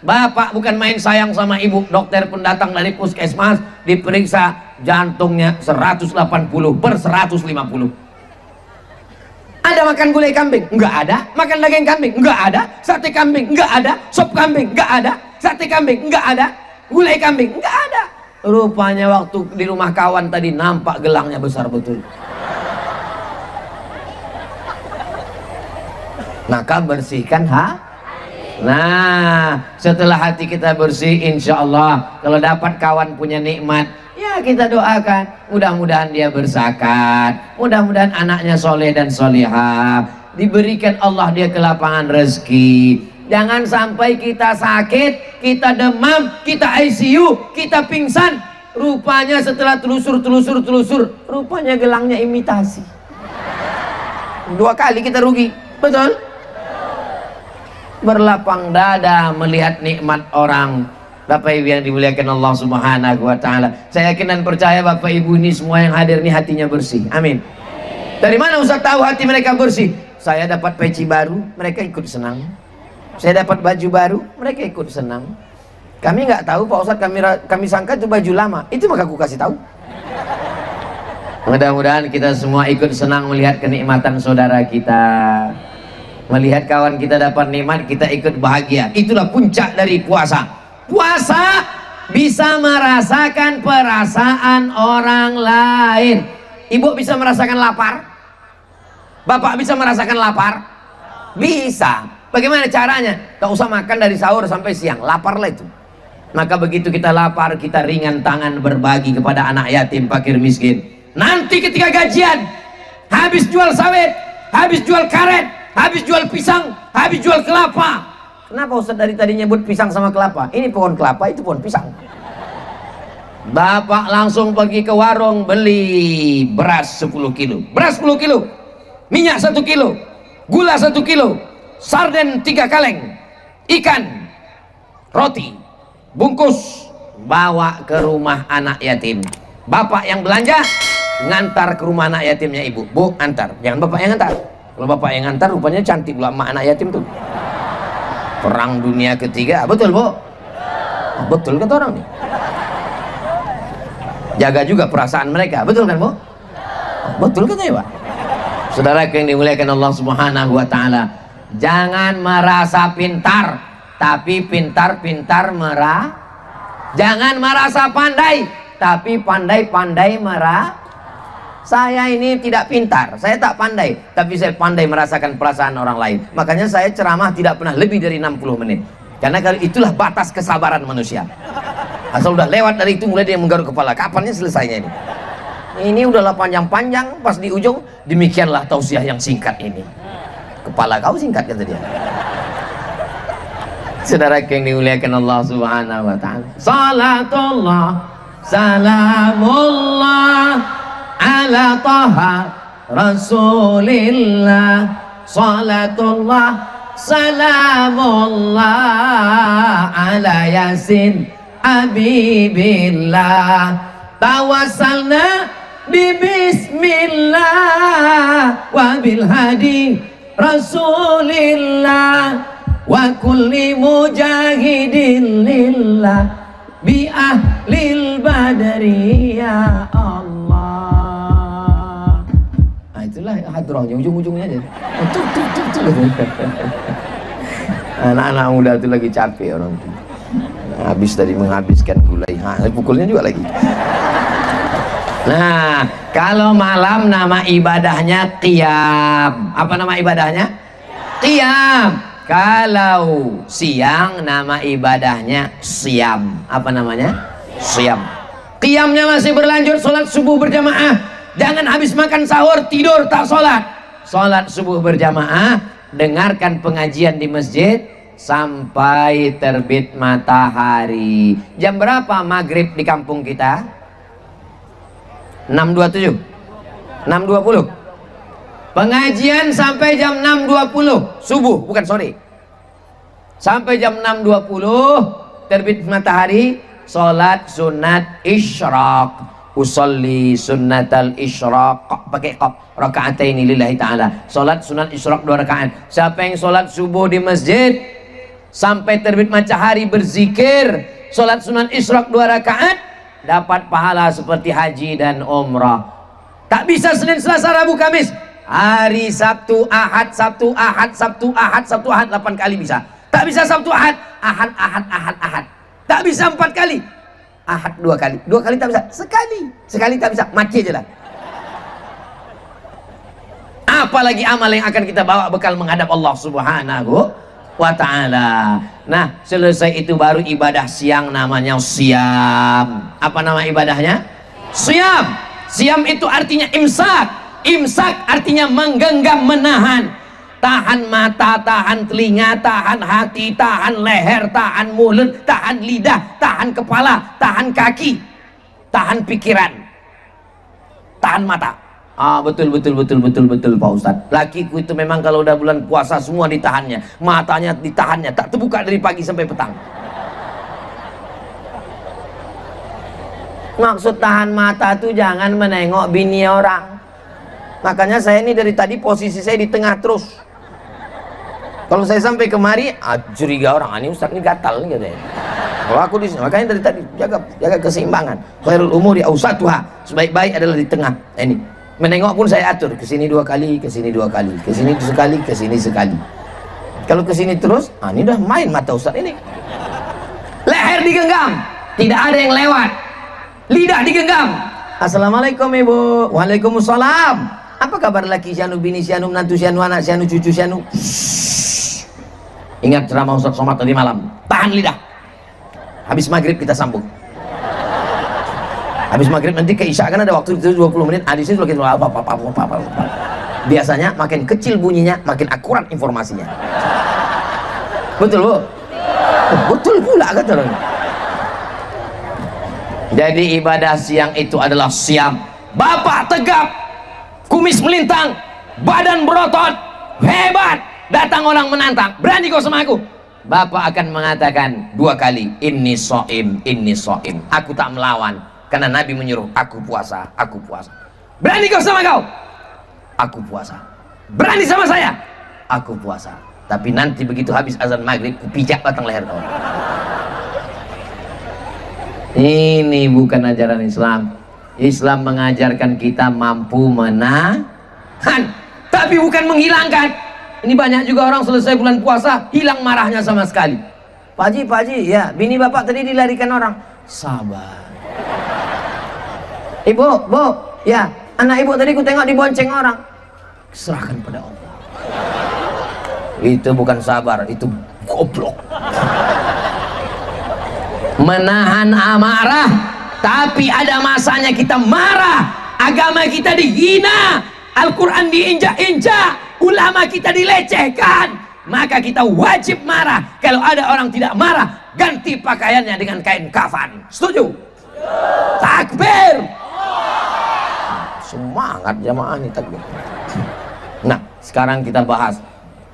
Bapak bukan main sayang sama ibu, dokter pun datang dari puskesmas, diperiksa jantungnya 180 per 150. Ada makan gulai kambing? Enggak ada. Makan daging kambing? Enggak ada. Sate kambing? Enggak ada. Sop kambing? Enggak ada. Sate kambing? Enggak ada. Gulai kambing? Enggak ada. Rupanya waktu di rumah kawan tadi nampak gelangnya besar betul. Maka bersihkan Nah, setelah hati kita bersih, insya Allah kalau dapat kawan punya nikmat, ya kita doakan mudah-mudahan dia berzakat, mudah-mudahan anaknya soleh dan solihah, diberikan Allah dia kelapangan rezeki. Jangan sampai kita sakit, kita demam, kita ICU, kita pingsan, rupanya setelah telusur, rupanya gelangnya imitasi. 2 kali kita rugi, betul? Berlapang dada melihat nikmat orang. Bapak Ibu yang dimuliakan Allah Subhanahu wa Ta'ala, saya yakin dan percaya Bapak Ibu ini semua yang hadir ini hatinya bersih. Amin. Dari mana Ustaz tahu hati mereka bersih? Saya dapat peci baru, mereka ikut senang. Saya dapat baju baru, mereka ikut senang. Kami nggak tahu Pak Ustaz, kami sangka itu baju lama. Itu maka aku kasih tahu. Mudah-mudahan kita semua ikut senang melihat kenikmatan saudara kita. Melihat kawan kita dapat nikmat, kita ikut bahagia. Itulah puncak dari puasa. Puasa bisa merasakan perasaan orang lain. Ibu bisa merasakan lapar? Bapak bisa merasakan lapar? Bisa. Bagaimana caranya? Tak usah makan dari sahur sampai siang, laparlah itu. Maka begitu kita lapar, kita ringan tangan berbagi kepada anak yatim, fakir, miskin. Nanti ketika gajian, habis jual sawit, habis jual karet, habis jual pisang, habis jual kelapa. Kenapa Ustaz dari tadi nyebut pisang sama kelapa? Ini pohon kelapa, itu pohon pisang. Bapak langsung pergi ke warung beli beras 10 kilo, beras 10 kilo, minyak 1 kilo, gula 1 kilo, sarden 3 kaleng, ikan, roti, bungkus, bawa ke rumah anak yatim. Bapak yang belanja ngantar ke rumah anak yatimnya ibu. Bu, antar, jangan bapak yang ngantar. Kalau bapak yang ngantar rupanya cantik pula emak anak yatim tuh. Perang dunia ketiga, betul Bu? Betul kata orang nih. Jaga juga perasaan mereka, betul kan Bu? Betul katanya Pak. Saudara yang dimuliakan Allah Subhanahu wa Ta'ala, jangan merasa pintar, tapi pintar-pintar jangan merasa pandai, tapi pandai-pandai Saya ini tidak pintar, saya tak pandai, tapi saya pandai merasakan perasaan orang lain. Makanya saya ceramah tidak pernah lebih dari 60 menit. Karena kalau itulah batas kesabaran manusia. Asal udah lewat dari itu mulai dia menggaruk kepala. Kapannya selesainya ini? Ini udahlah panjang-panjang, pas di ujung demikianlah tausiah yang singkat ini. Kepala kau singkat kata dia. Saudara yang dimuliakan Allah Subhanahu wa Ta'ala, salatullah salamullah ala taha rasulillah, salatullah salamullah ala yasin habibillah, tawassalna bi bismillah wa bil hadi rasulillah wa kulli mujahidin lillah bi ahlil badri ya Allah. Nah itulah hadrohnya, ujung-ujungnya aja. Anak-anak muda itu lagi capek orang itu. Habis tadi menghabiskan gulai, pukulnya juga lagi. Nah, kalau malam nama ibadahnya qiyam. Apa nama ibadahnya? Qiyam. Kalau siang nama ibadahnya siam. Apa namanya? Siam. Qiyamnya masih berlanjut, sholat subuh berjamaah. Jangan habis makan sahur tidur tak sholat. Sholat subuh berjamaah, dengarkan pengajian di masjid sampai terbit matahari. Jam berapa maghrib di kampung kita? 6.27, 6.20. Pengajian sampai jam 6.20 subuh, bukan sore. Sampai jam 6.20 terbit matahari, sholat sunat isyraq. Usolli sunnatal isyraq, pakai qaf, raka'ataini lillahi ta'ala. Sholat sunat isyraq 2 rakaat. Siapa yang sholat subuh di masjid sampai terbit matahari berzikir, sholat sunat isyraq 2 rakaat, dapat pahala seperti haji dan umrah. Tak bisa Senin, Selasa, Rabu, Kamis. Hari Sabtu, Ahad, Sabtu, Ahad, Sabtu, Ahad, Sabtu, Ahad 8 kali bisa. Tak bisa Sabtu, Ahad, Ahad, Ahad, Ahad, Ahad. Tak bisa 4 kali. Ahad 2 kali. 2 kali tak bisa. Sekali. Sekali tak bisa. Mati aja lah. Apalagi amal yang akan kita bawa bekal menghadap Allah Subhanahu wa ta'ala. Nah, selesai itu baru ibadah siang, namanya siam. Apa nama ibadahnya? Siam. Siam itu artinya imsak. Imsak artinya menggenggam, menahan. Tahan mata, tahan telinga, tahan hati, tahan leher, tahan mulut, tahan lidah, tahan kepala, tahan kaki, tahan pikiran, tahan mata. Betul Pak Ustadz. Lakiku itu memang kalau udah bulan puasa semua ditahannya, matanya ditahannya, tak terbuka dari pagi sampai petang. Maksud tahan mata tuh jangan menengok bini orang. Makanya saya ini dari tadi posisi saya di tengah terus. Kalau saya sampai kemari, curiga orang, ini Ustadz ini gatal nih katanya. Kalau aku di sini, makanya dari tadi jaga keseimbangan. Khairul umuri awsatuha, sebaik-baik adalah di tengah. Ini menengok pun saya atur, ke sini 2 kali, ke sini 2 kali, ke sini sekali, ke sini sekali. Kalau ke sini terus, ini udah main mata Ustadz ini. Leher digenggam, tidak ada yang lewat. Lidah digenggam. Assalamualaikum Ibu. Waalaikumsalam. Apa kabar laki sianu, bini sianu, menantu sianu, anak sianu, cucu sianu? Ingat ceramah Ustadz Somad tadi malam. Tahan lidah. Habis maghrib kita sambung. Habis maghrib nanti ke isya kan ada waktu itu 20 menit. Di sini makin apa. Biasanya makin kecil bunyinya, makin akurat informasinya. Betul Bu? Betul pula kata orang. Jadi ibadah siang itu adalah siam. Bapak tegap, kumis melintang, badan berotot, hebat. Datang orang menantang, berani kau sama aku? Bapak akan mengatakan 2 kali, inni so'im, aku tak melawan. Karena Nabi menyuruh, aku puasa, aku puasa. Berani kau sama kau? Aku puasa. Berani sama saya? Aku puasa. Tapi nanti begitu habis azan maghrib, kupijak batang leher kau. Ini bukan ajaran Islam. Islam mengajarkan kita mampu menahan, tapi bukan menghilangkan. Ini banyak juga orang selesai bulan puasa hilang marahnya sama sekali. Pak Haji, ya bini bapak tadi dilarikan orang. Sabar. Ibu, ya anak ibu tadi ku tengok dibonceng orang. Serahkan pada Allah. Itu bukan sabar, itu goblok. Menahan amarah, tapi ada masanya kita marah. Agama kita dihina, Al-Quran diinjak-injak, ulama kita dilecehkan, maka kita wajib marah. Kalau ada orang tidak marah, ganti pakaiannya dengan kain kafan. Setuju? Takbir. Semangat jamaah nih takbir. Nah, sekarang kita bahas.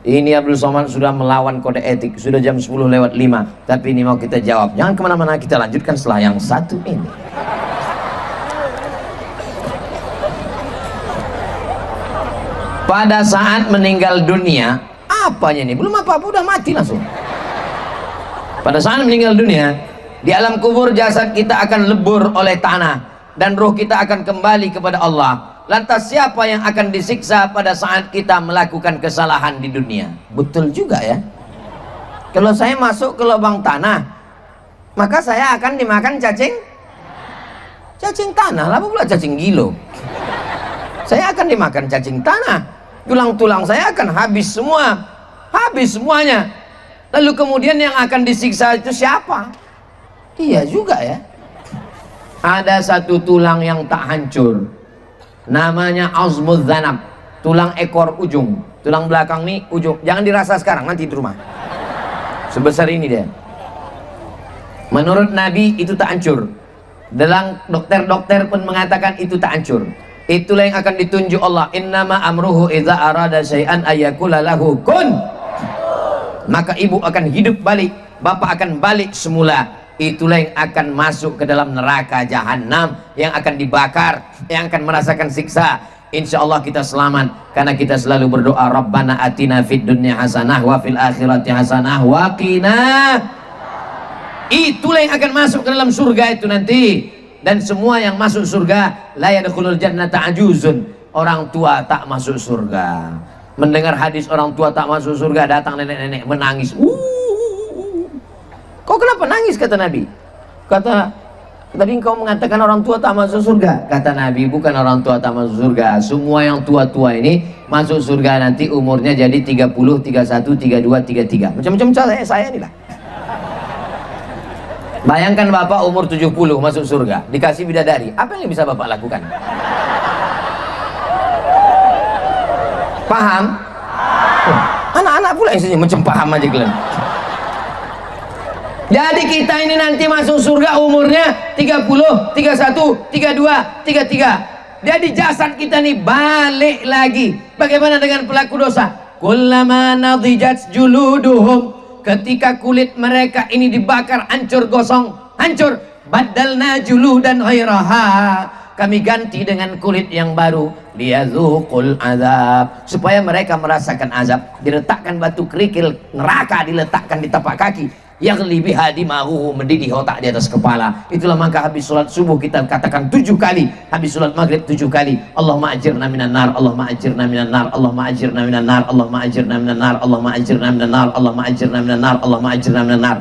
Ini Abdul Somad sudah melawan kode etik. Sudah jam 10:05. Tapi ini mau kita jawab. Jangan kemana-mana, kita lanjutkan setelah yang satu ini. Pada saat meninggal dunia, apanya nih? Belum apa-apa, udah mati langsung. Pada saat meninggal dunia, di alam kubur jasad kita akan lebur oleh tanah dan roh kita akan kembali kepada Allah. Lantas siapa yang akan disiksa pada saat kita melakukan kesalahan di dunia? Betul juga ya. Kalau saya masuk ke lubang tanah, maka saya akan dimakan cacing tanah. Lah pula cacing gilo. Saya akan dimakan cacing tanah. Tulang-tulang saya akan habis semua. Habis semuanya. Lalu kemudian yang akan disiksa itu siapa? Iya juga ya. Ada satu tulang yang tak hancur. Namanya azmuz zanab. Tulang ekor ujung. Tulang belakang nih ujung. Jangan dirasa sekarang, nanti di rumah. Sebesar ini dia. Menurut Nabi itu tak hancur. Dalam dokter-dokter pun mengatakan itu tak hancur. Itulah yang akan ditunjuk Allah. Innama amruhu idza arada syai'an ayyakula lahu kun. Maka ibu akan hidup balik, bapak akan balik semula. Itulah yang akan masuk ke dalam neraka jahanam, yang akan dibakar, yang akan merasakan siksa. Insya Allah kita selamat karena kita selalu berdoa, Rabbana atina fid dunya hasanah wa fil akhirati hasanah wa qina. Itulah yang akan masuk ke dalam surga itu nanti. Dan semua yang masuk surga, la yadkhulul jannata ajuzun. Orang tua tak masuk surga. Mendengar hadis orang tua tak masuk surga, datang nenek-nenek menangis. Kau kenapa nangis, kata Nabi? Kata, tadi engkau mengatakan orang tua tak masuk surga. Kata Nabi, bukan orang tua tak masuk surga. Semua yang tua-tua ini masuk surga nanti umurnya jadi 30, 31, 32, 33. Macam-macam saya inilah. Bayangkan bapak umur 70 masuk surga, dikasih bidadari. Apa yang bisa bapak lakukan? Paham? Anak-anak pula yang senyum, macam paham aja kalian. Jadi kita ini nanti masuk surga umurnya 30, 31, 32, 33. Jadi jasad kita nih balik lagi. Bagaimana dengan pelaku dosa? Kullama nadijat juluduhum. Ketika kulit mereka ini dibakar, hancur gosong, hancur. Badalna juludan ghairaha. Kami ganti dengan kulit yang baru. Liyazuqul azab. Supaya mereka merasakan azab. Diletakkan batu kerikil neraka, diletakkan di tapak kaki. Yang lebih hadimahu, mendidih otak di atas kepala. Itulah maka habis sholat subuh kita katakan 7 kali, habis sholat maghrib 7 kali, Allahumma ajirna minan nar, Allahumma ajirna minan nar, Allahumma ajirna minan nar, Allahumma ajirna minan nar, Allahumma ajirna minan nar, Allahumma ajirna minan nar, Allahumma ajirna minan nar.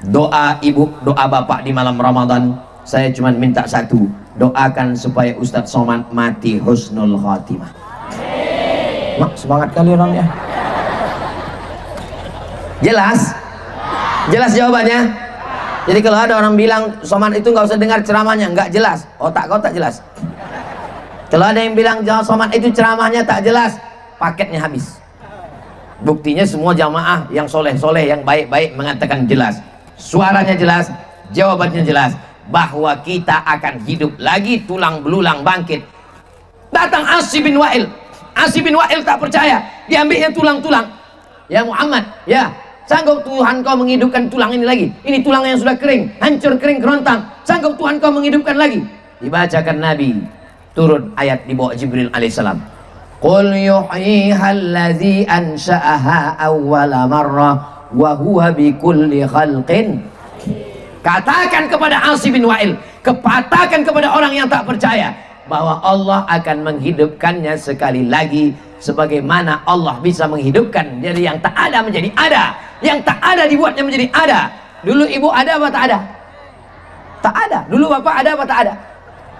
Doa ibu, doa bapak di malam Ramadan, saya cuma minta satu, doakan supaya Ustadz Somad mati husnul khatimah. Mak, semangat kali orangnya. Jelas? Jelas jawabannya? Jadi kalau ada orang bilang Somad itu nggak usah dengar ceramahnya, nggak jelas, otak kau tak jelas. Kalau ada yang bilang Somad itu ceramahnya tak jelas, paketnya habis. Buktinya semua jamaah yang soleh-soleh, yang baik-baik mengatakan jelas, suaranya jelas, jawabannya jelas, bahwa kita akan hidup lagi, tulang belulang bangkit. Datang Asi bin Wa'il. Asi bin Wa'il tak percaya, diambilnya tulang-tulang. Ya Muhammad, ya, sanggup Tuhan kau menghidupkan tulang ini lagi? Ini tulang yang sudah kering, hancur, kering, kerontang. Sanggup Tuhan kau menghidupkan lagi? Dibacakan Nabi, turun ayat di bawah Jibril alaihissalam. Qul yuhyihal ladzi ansha'aha awwala marrah wa huwa bikulli khalqin. Katakan kepada Asi bin Wa'il, katakan kepada orang yang tak percaya, bahwa Allah akan menghidupkannya sekali lagi, sebagaimana Allah bisa menghidupkan dari yang tak ada menjadi ada, yang tak ada dibuatnya menjadi ada. Dulu ibu ada apa tak ada? Tak ada. Dulu bapak ada apa tak ada?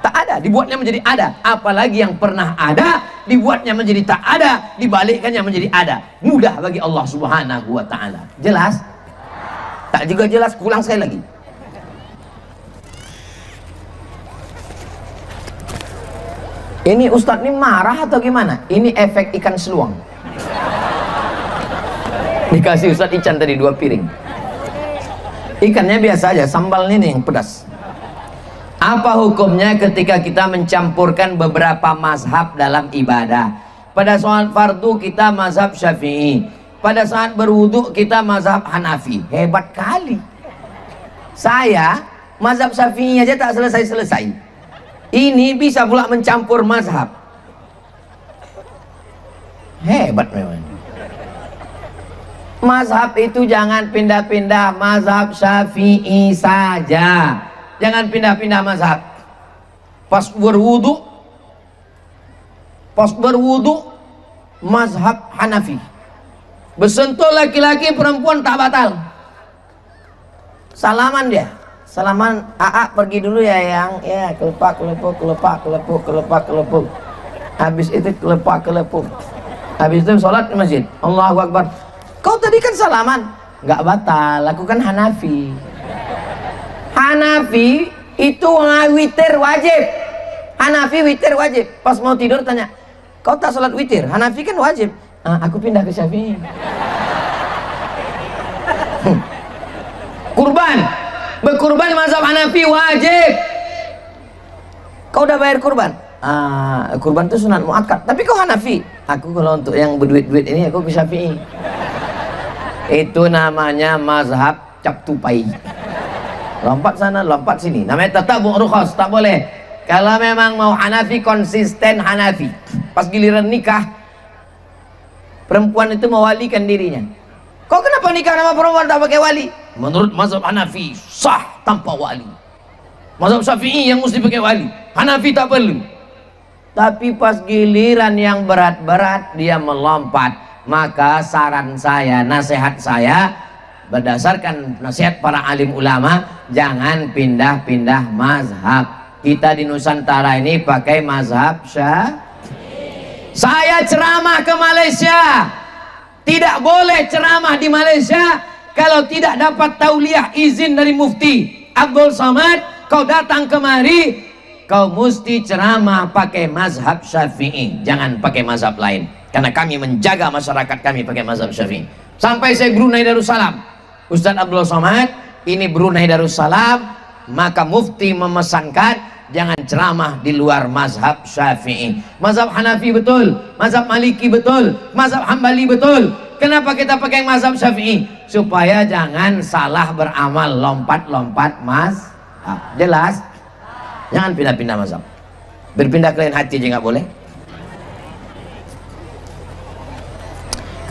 Tak ada, dibuatnya menjadi ada. Apalagi yang pernah ada dibuatnya menjadi tak ada, dibalikkannya menjadi ada. Mudah bagi Allah Subhanahu wa ta'ala. Jelas? Tak juga jelas, ulang sekali lagi. Ini Ustadz ini marah atau gimana? Ini efek ikan seluang. Dikasih Ustadz ikan tadi 2 piring. Ikannya biasa aja, sambalnya nih yang pedas. Apa hukumnya ketika kita mencampurkan beberapa mazhab dalam ibadah? Pada saat fardu kita mazhab Syafi'i, pada saat berwudu kita mazhab Hanafi. Hebat kali. Saya mazhab Syafi'i aja tak selesai-selesai. Ini bisa pula mencampur mazhab. Hebat memang. Mazhab itu jangan pindah-pindah, mazhab Syafi'i saja. Jangan pindah-pindah mazhab. Pas berwudu mazhab Hanafi. Bersentuh laki-laki perempuan tak batal. Salaman dia. Salaman, pergi dulu ya yang, ya kelepak kelepuk. Habis itu kelepak. Habis itu sholat di masjid. Allahu Akbar. Kau tadi kan salaman, nggak batal. Aku kan Hanafi. Hanafi itu witir wajib. Hanafi witir wajib. Pas mau tidur tanya, kau tak sholat witir? Hanafi kan wajib. Aku pindah ke Syafi'i. Kurban, berkurban mazhab Hanafi wajib. Kau udah bayar kurban? Kurban itu sunat muakkad. Tapi kau Hanafi. Aku kalau untuk yang berduit-duit ini aku ke Syafi'i. Itu namanya mazhab cap tupai. Lompat sana, lompat sini. Namanya tatabbu' rukhas, tak boleh. Kalau memang mau Hanafi, konsisten Hanafi. Pas giliran nikah, perempuan itu mewalikan dirinya. Kok kenapa nikah sama perempuan tak pakai wali? Menurut mazhab Hanafi sah tanpa wali. Mazhab Syafi'i yang mesti pakai wali. Hanafi tak perlu. Tapi pas giliran yang berat-berat dia melompat. Maka saran saya, nasihat saya, berdasarkan nasihat para alim ulama, jangan pindah-pindah mazhab. Kita di Nusantara ini pakai mazhab Syafi'i. Saya ceramah ke Malaysia, tidak boleh ceramah di Malaysia kalau tidak dapat tauliah izin dari Mufti Abdul Somad. Kau datang kemari, kau mesti ceramah pakai mazhab Syafi'i, jangan pakai mazhab lain. Karena kami menjaga masyarakat kami pakai mazhab Syafi'i. Sampai saya Brunei Darussalam, Ustaz Abdul Somad, ini Brunei Darussalam, maka Mufti memesankan jangan ceramah di luar mazhab Syafi'i. Mazhab Hanafi betul, mazhab Maliki betul, mazhab Hambali betul. Kenapa kita pakai mazhab Syafi'i? Supaya jangan salah beramal, lompat-lompat mazhab. Jelas? Jangan pindah-pindah mazhab. Berpindah ke lain hati aja nggak boleh.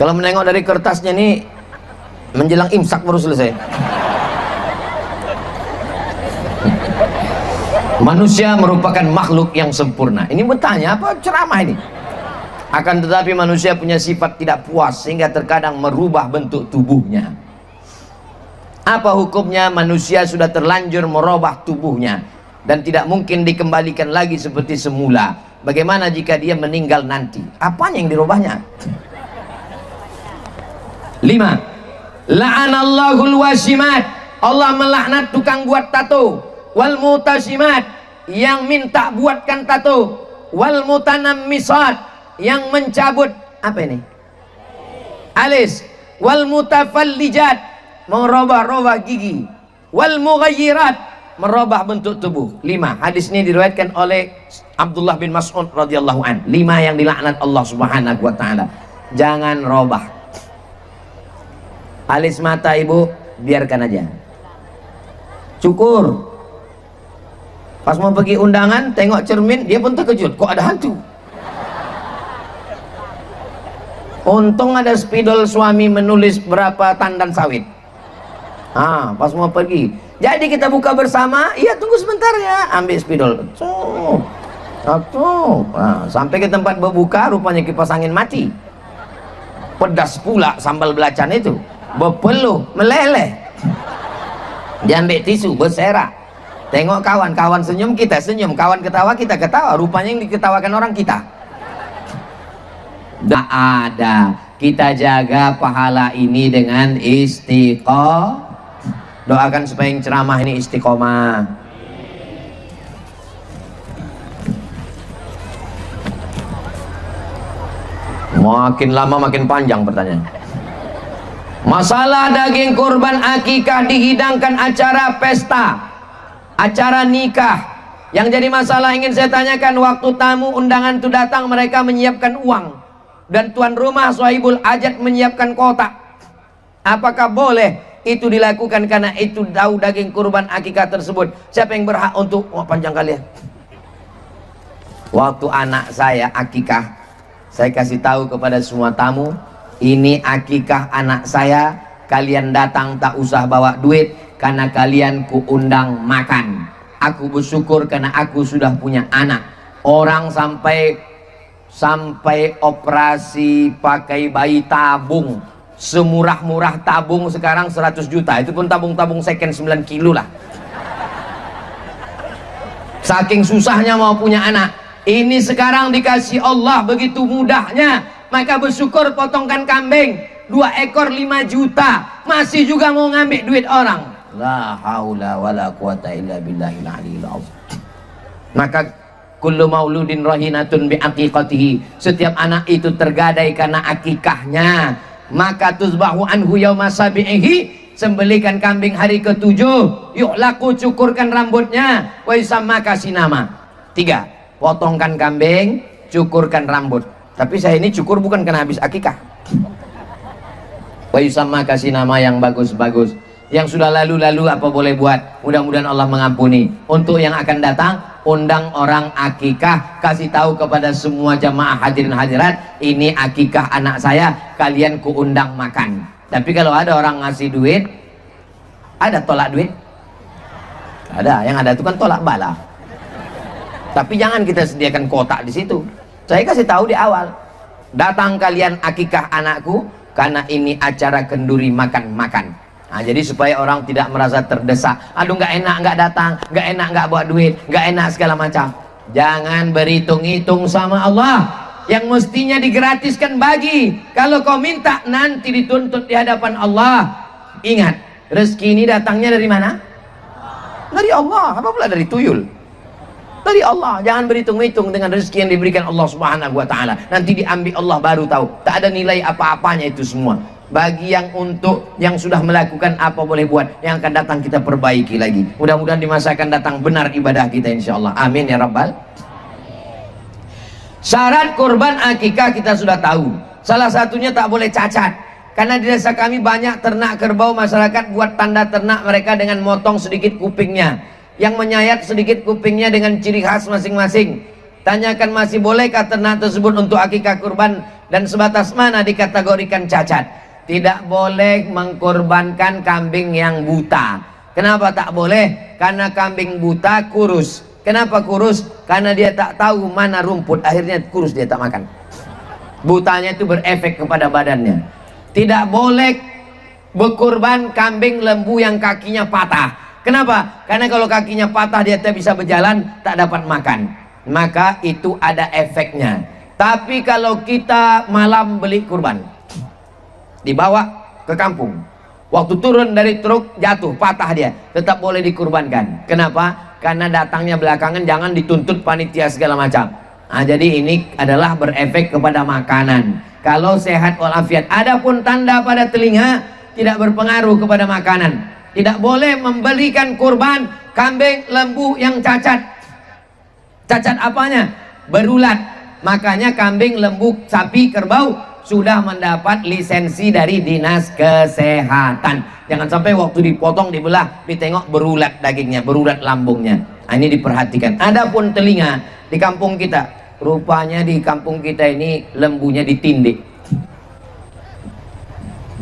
Kalau menengok dari kertasnya nih, menjelang imsak baru selesai. Manusia merupakan makhluk yang sempurna. Ini bertanya apa ceramah ini? Akan tetapi manusia punya sifat tidak puas sehingga terkadang merubah bentuk tubuhnya. Apa hukumnya? Manusia sudah terlanjur merubah tubuhnya dan tidak mungkin dikembalikan lagi seperti semula. Bagaimana jika dia meninggal nanti? Apanya yang dirubahnya? 5. La'anallahul wasimat. Allah melaknat tukang buat tato. Wal mutasimat, yang minta buatkan tato. Wal mutanammisat, yang mencabut apa ini? Alis. Wal mutafallijat, merubah-rubah gigi. Wal mughayyirat, merubah bentuk tubuh. 5. Hadis ini diriwayatkan oleh Abdullah bin Mas'ud radhiyallahu an. 5 yang dilaknat Allah Subhanahu wa taala. Jangan robah. Alis mata ibu biarkan aja. Cukur. Pas mau pergi undangan, tengok cermin, dia pun terkejut. Kok ada hantu? Untung ada spidol suami menulis berapa tandan sawit. Pas mau pergi. Jadi kita buka bersama. Iya, tunggu sebentar ya. Ambil spidol. Sampai ke tempat berbuka, rupanya kipas angin mati. Pedas pula sambal belacan itu. Berpeluh, meleleh. Diambil tisu, berserak. Tengok kawan senyum, kita senyum. Kawan ketawa, kita ketawa. Rupanya yang diketawakan orang kita. Tak ada. Kita jaga pahala ini dengan istiqomah. Doakan supaya yang ceramah ini istiqomah. Makin lama makin panjang pertanyaan. Masalah daging kurban akikah dihidangkan acara pesta, acara nikah, Yang jadi masalah ingin saya tanyakan, waktu tamu undangan itu datang, mereka menyiapkan uang dan tuan rumah sahibul hajat menyiapkan kotak. Apakah boleh itu dilakukan karena itu tahu daging kurban akikah tersebut? Siapa yang berhak untuk panjang kalian? Waktu anak saya akikah, saya kasih tahu kepada semua tamu, ini akikah anak saya, kalian datang tak usah bawa duit karena kalian kuundang makan. Aku bersyukur karena aku sudah punya anak. Orang sampai operasi pakai bayi tabung, semurah-murah tabung sekarang 100 juta. Itu pun tabung-tabung second 9 kilo lah. Saking susahnya mau punya anak. Ini sekarang dikasih Allah begitu mudahnya. Maka bersyukur, potongkan kambing 2 ekor 5 juta, masih juga mau ngambil duit orang. La haula wala quwata illa billahil aliyil azim. Maka kullu mauludin rahinatun bi aqiqatihi, setiap anak itu tergadai karena akikahnya. Maka tuzbahu anhu yauma sabihi, sembelikan kambing hari ke-7, yuk laku cukurkan rambutnya, wa yusamma, kasih nama. 3, potongkan kambing, cukurkan rambut. Tapi saya ini cukur bukan karena habis akikah. Wa yusamma, kasih nama yang bagus-bagus. Yang sudah lalu-lalu apa boleh buat, mudah-mudahan Allah mengampuni. Untuk yang akan datang, undang orang akikah, kasih tahu kepada semua jamaah hadirin hadirat, ini akikah anak saya, kalian kuundang makan. Tapi kalau ada orang ngasih duit, ada tolak duit? Ada, yang ada itu kan tolak bala. Tapi jangan kita sediakan kotak di situ. Saya kasih tahu di awal, datang kalian akikah anakku karena ini acara kenduri makan-makan. Nah, jadi supaya orang tidak merasa terdesak. Aduh, nggak enak nggak datang, nggak enak nggak bawa duit, nggak enak segala macam. Jangan berhitung-hitung sama Allah. Yang mestinya digratiskan bagi. Kalau kau minta nanti dituntut di hadapan Allah. Ingat, rezeki ini datangnya dari mana? Dari Allah. Apa pula dari tuyul? Dari Allah. Jangan berhitung-hitung dengan rezeki yang diberikan Allah Subhanahu wa Ta'ala. Nanti diambil Allah baru tahu. Tak ada nilai apa-apanya itu semua. Bagi yang untuk yang sudah melakukan apa boleh buat, yang akan datang kita perbaiki lagi. Mudah-mudahan di masa akan datang benar ibadah kita insyaallah. Amin ya rabbal. Syarat kurban akikah kita sudah tahu. Salah satunya tak boleh cacat. Karena di desa kami banyak ternak kerbau, masyarakat buat tanda ternak mereka dengan motong sedikit kupingnya, yang menyayat sedikit kupingnya dengan ciri khas masing-masing. Tanyakan masih bolehkah ternak tersebut untuk akikah kurban dan sebatas mana dikategorikan cacat. Tidak boleh mengkorbankan kambing yang buta. Kenapa tak boleh? Karena kambing buta kurus. Kenapa kurus? Karena dia tak tahu mana rumput, akhirnya kurus, dia tak makan. Butanya itu berefek kepada badannya. Tidak boleh berkorban kambing lembu yang kakinya patah. Kenapa? Karena kalau kakinya patah dia tak bisa berjalan, tak dapat makan. Maka itu ada efeknya. Tapi kalau kita malam beli kurban, dibawa ke kampung, waktu turun dari truk jatuh patah dia, tetap boleh dikurbankan. Kenapa? Karena datangnya belakangan, jangan dituntut panitia segala macam. Nah, jadi ini adalah berefek kepada makanan. Kalau sehat walafiat. Adapun tanda pada telinga tidak berpengaruh kepada makanan. Tidak boleh membelikan kurban kambing lembu yang cacat. Cacat apanya? Berulat. Makanya kambing lembu sapi kerbau sudah mendapat lisensi dari dinas kesehatan. Jangan sampai waktu dipotong dibelah ditengok berulat dagingnya, berulat lambungnya. Nah, ini diperhatikan. Adapun telinga di kampung kita, rupanya di kampung kita ini lembunya ditindik,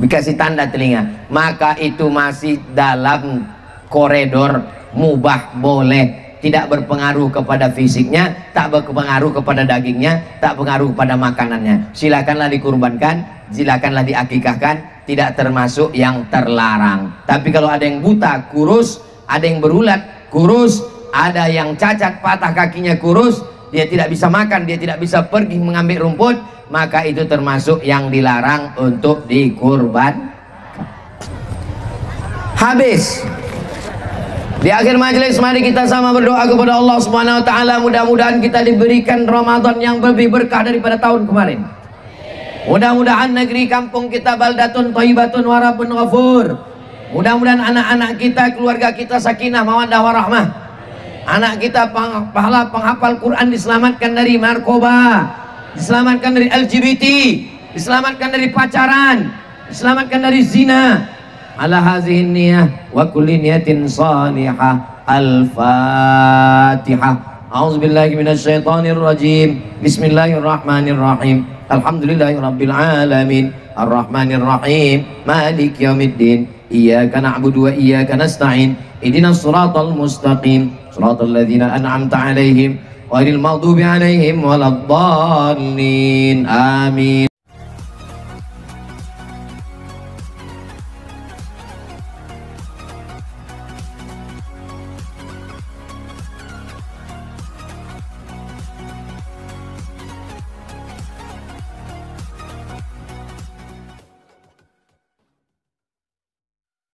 dikasih tanda telinga, maka itu masih dalam koridor mubah, boleh. Tidak berpengaruh kepada fisiknya, tak berpengaruh kepada dagingnya, tak berpengaruh kepada makanannya. Silakanlah dikurbankan, silakanlah diakikahkan, tidak termasuk yang terlarang. Tapi kalau ada yang buta kurus, ada yang berulat kurus, ada yang cacat patah kakinya kurus, dia tidak bisa makan, dia tidak bisa pergi mengambil rumput, maka itu termasuk yang dilarang untuk dikurban. Habis. Di akhir majelis mari kita sama berdoa kepada Allah Subhanahu wa taala, mudah-mudahan kita diberikan Ramadan yang lebih berkah daripada tahun kemarin. Mudah-mudahan negeri kampung kita baldatun thayyibatun wa rabbun ghafur. Mudah-mudahan anak-anak kita, keluarga kita sakinah mawaddah warahmah. Anak kita pahala penghafal Quran diselamatkan dari narkoba, diselamatkan dari LGBT, diselamatkan dari pacaran, diselamatkan dari zina. Ala hazihin niyah wa kulli niyatin salihah. Al-Fatihah. A'udzubillahi minasyaitonir rajim. Bismillahirrahmanirrahim. Alhamdulillahirabbil alamin. Arrahmanir rahim. Maliki yaumiddin. Iyyaka na'budu wa iyyaka nasta'in. Ihdinas siratal mustaqim. Siratal ladzina an'amta 'alaihim ghairil maghdubi 'alaihim waladdallin. Amin.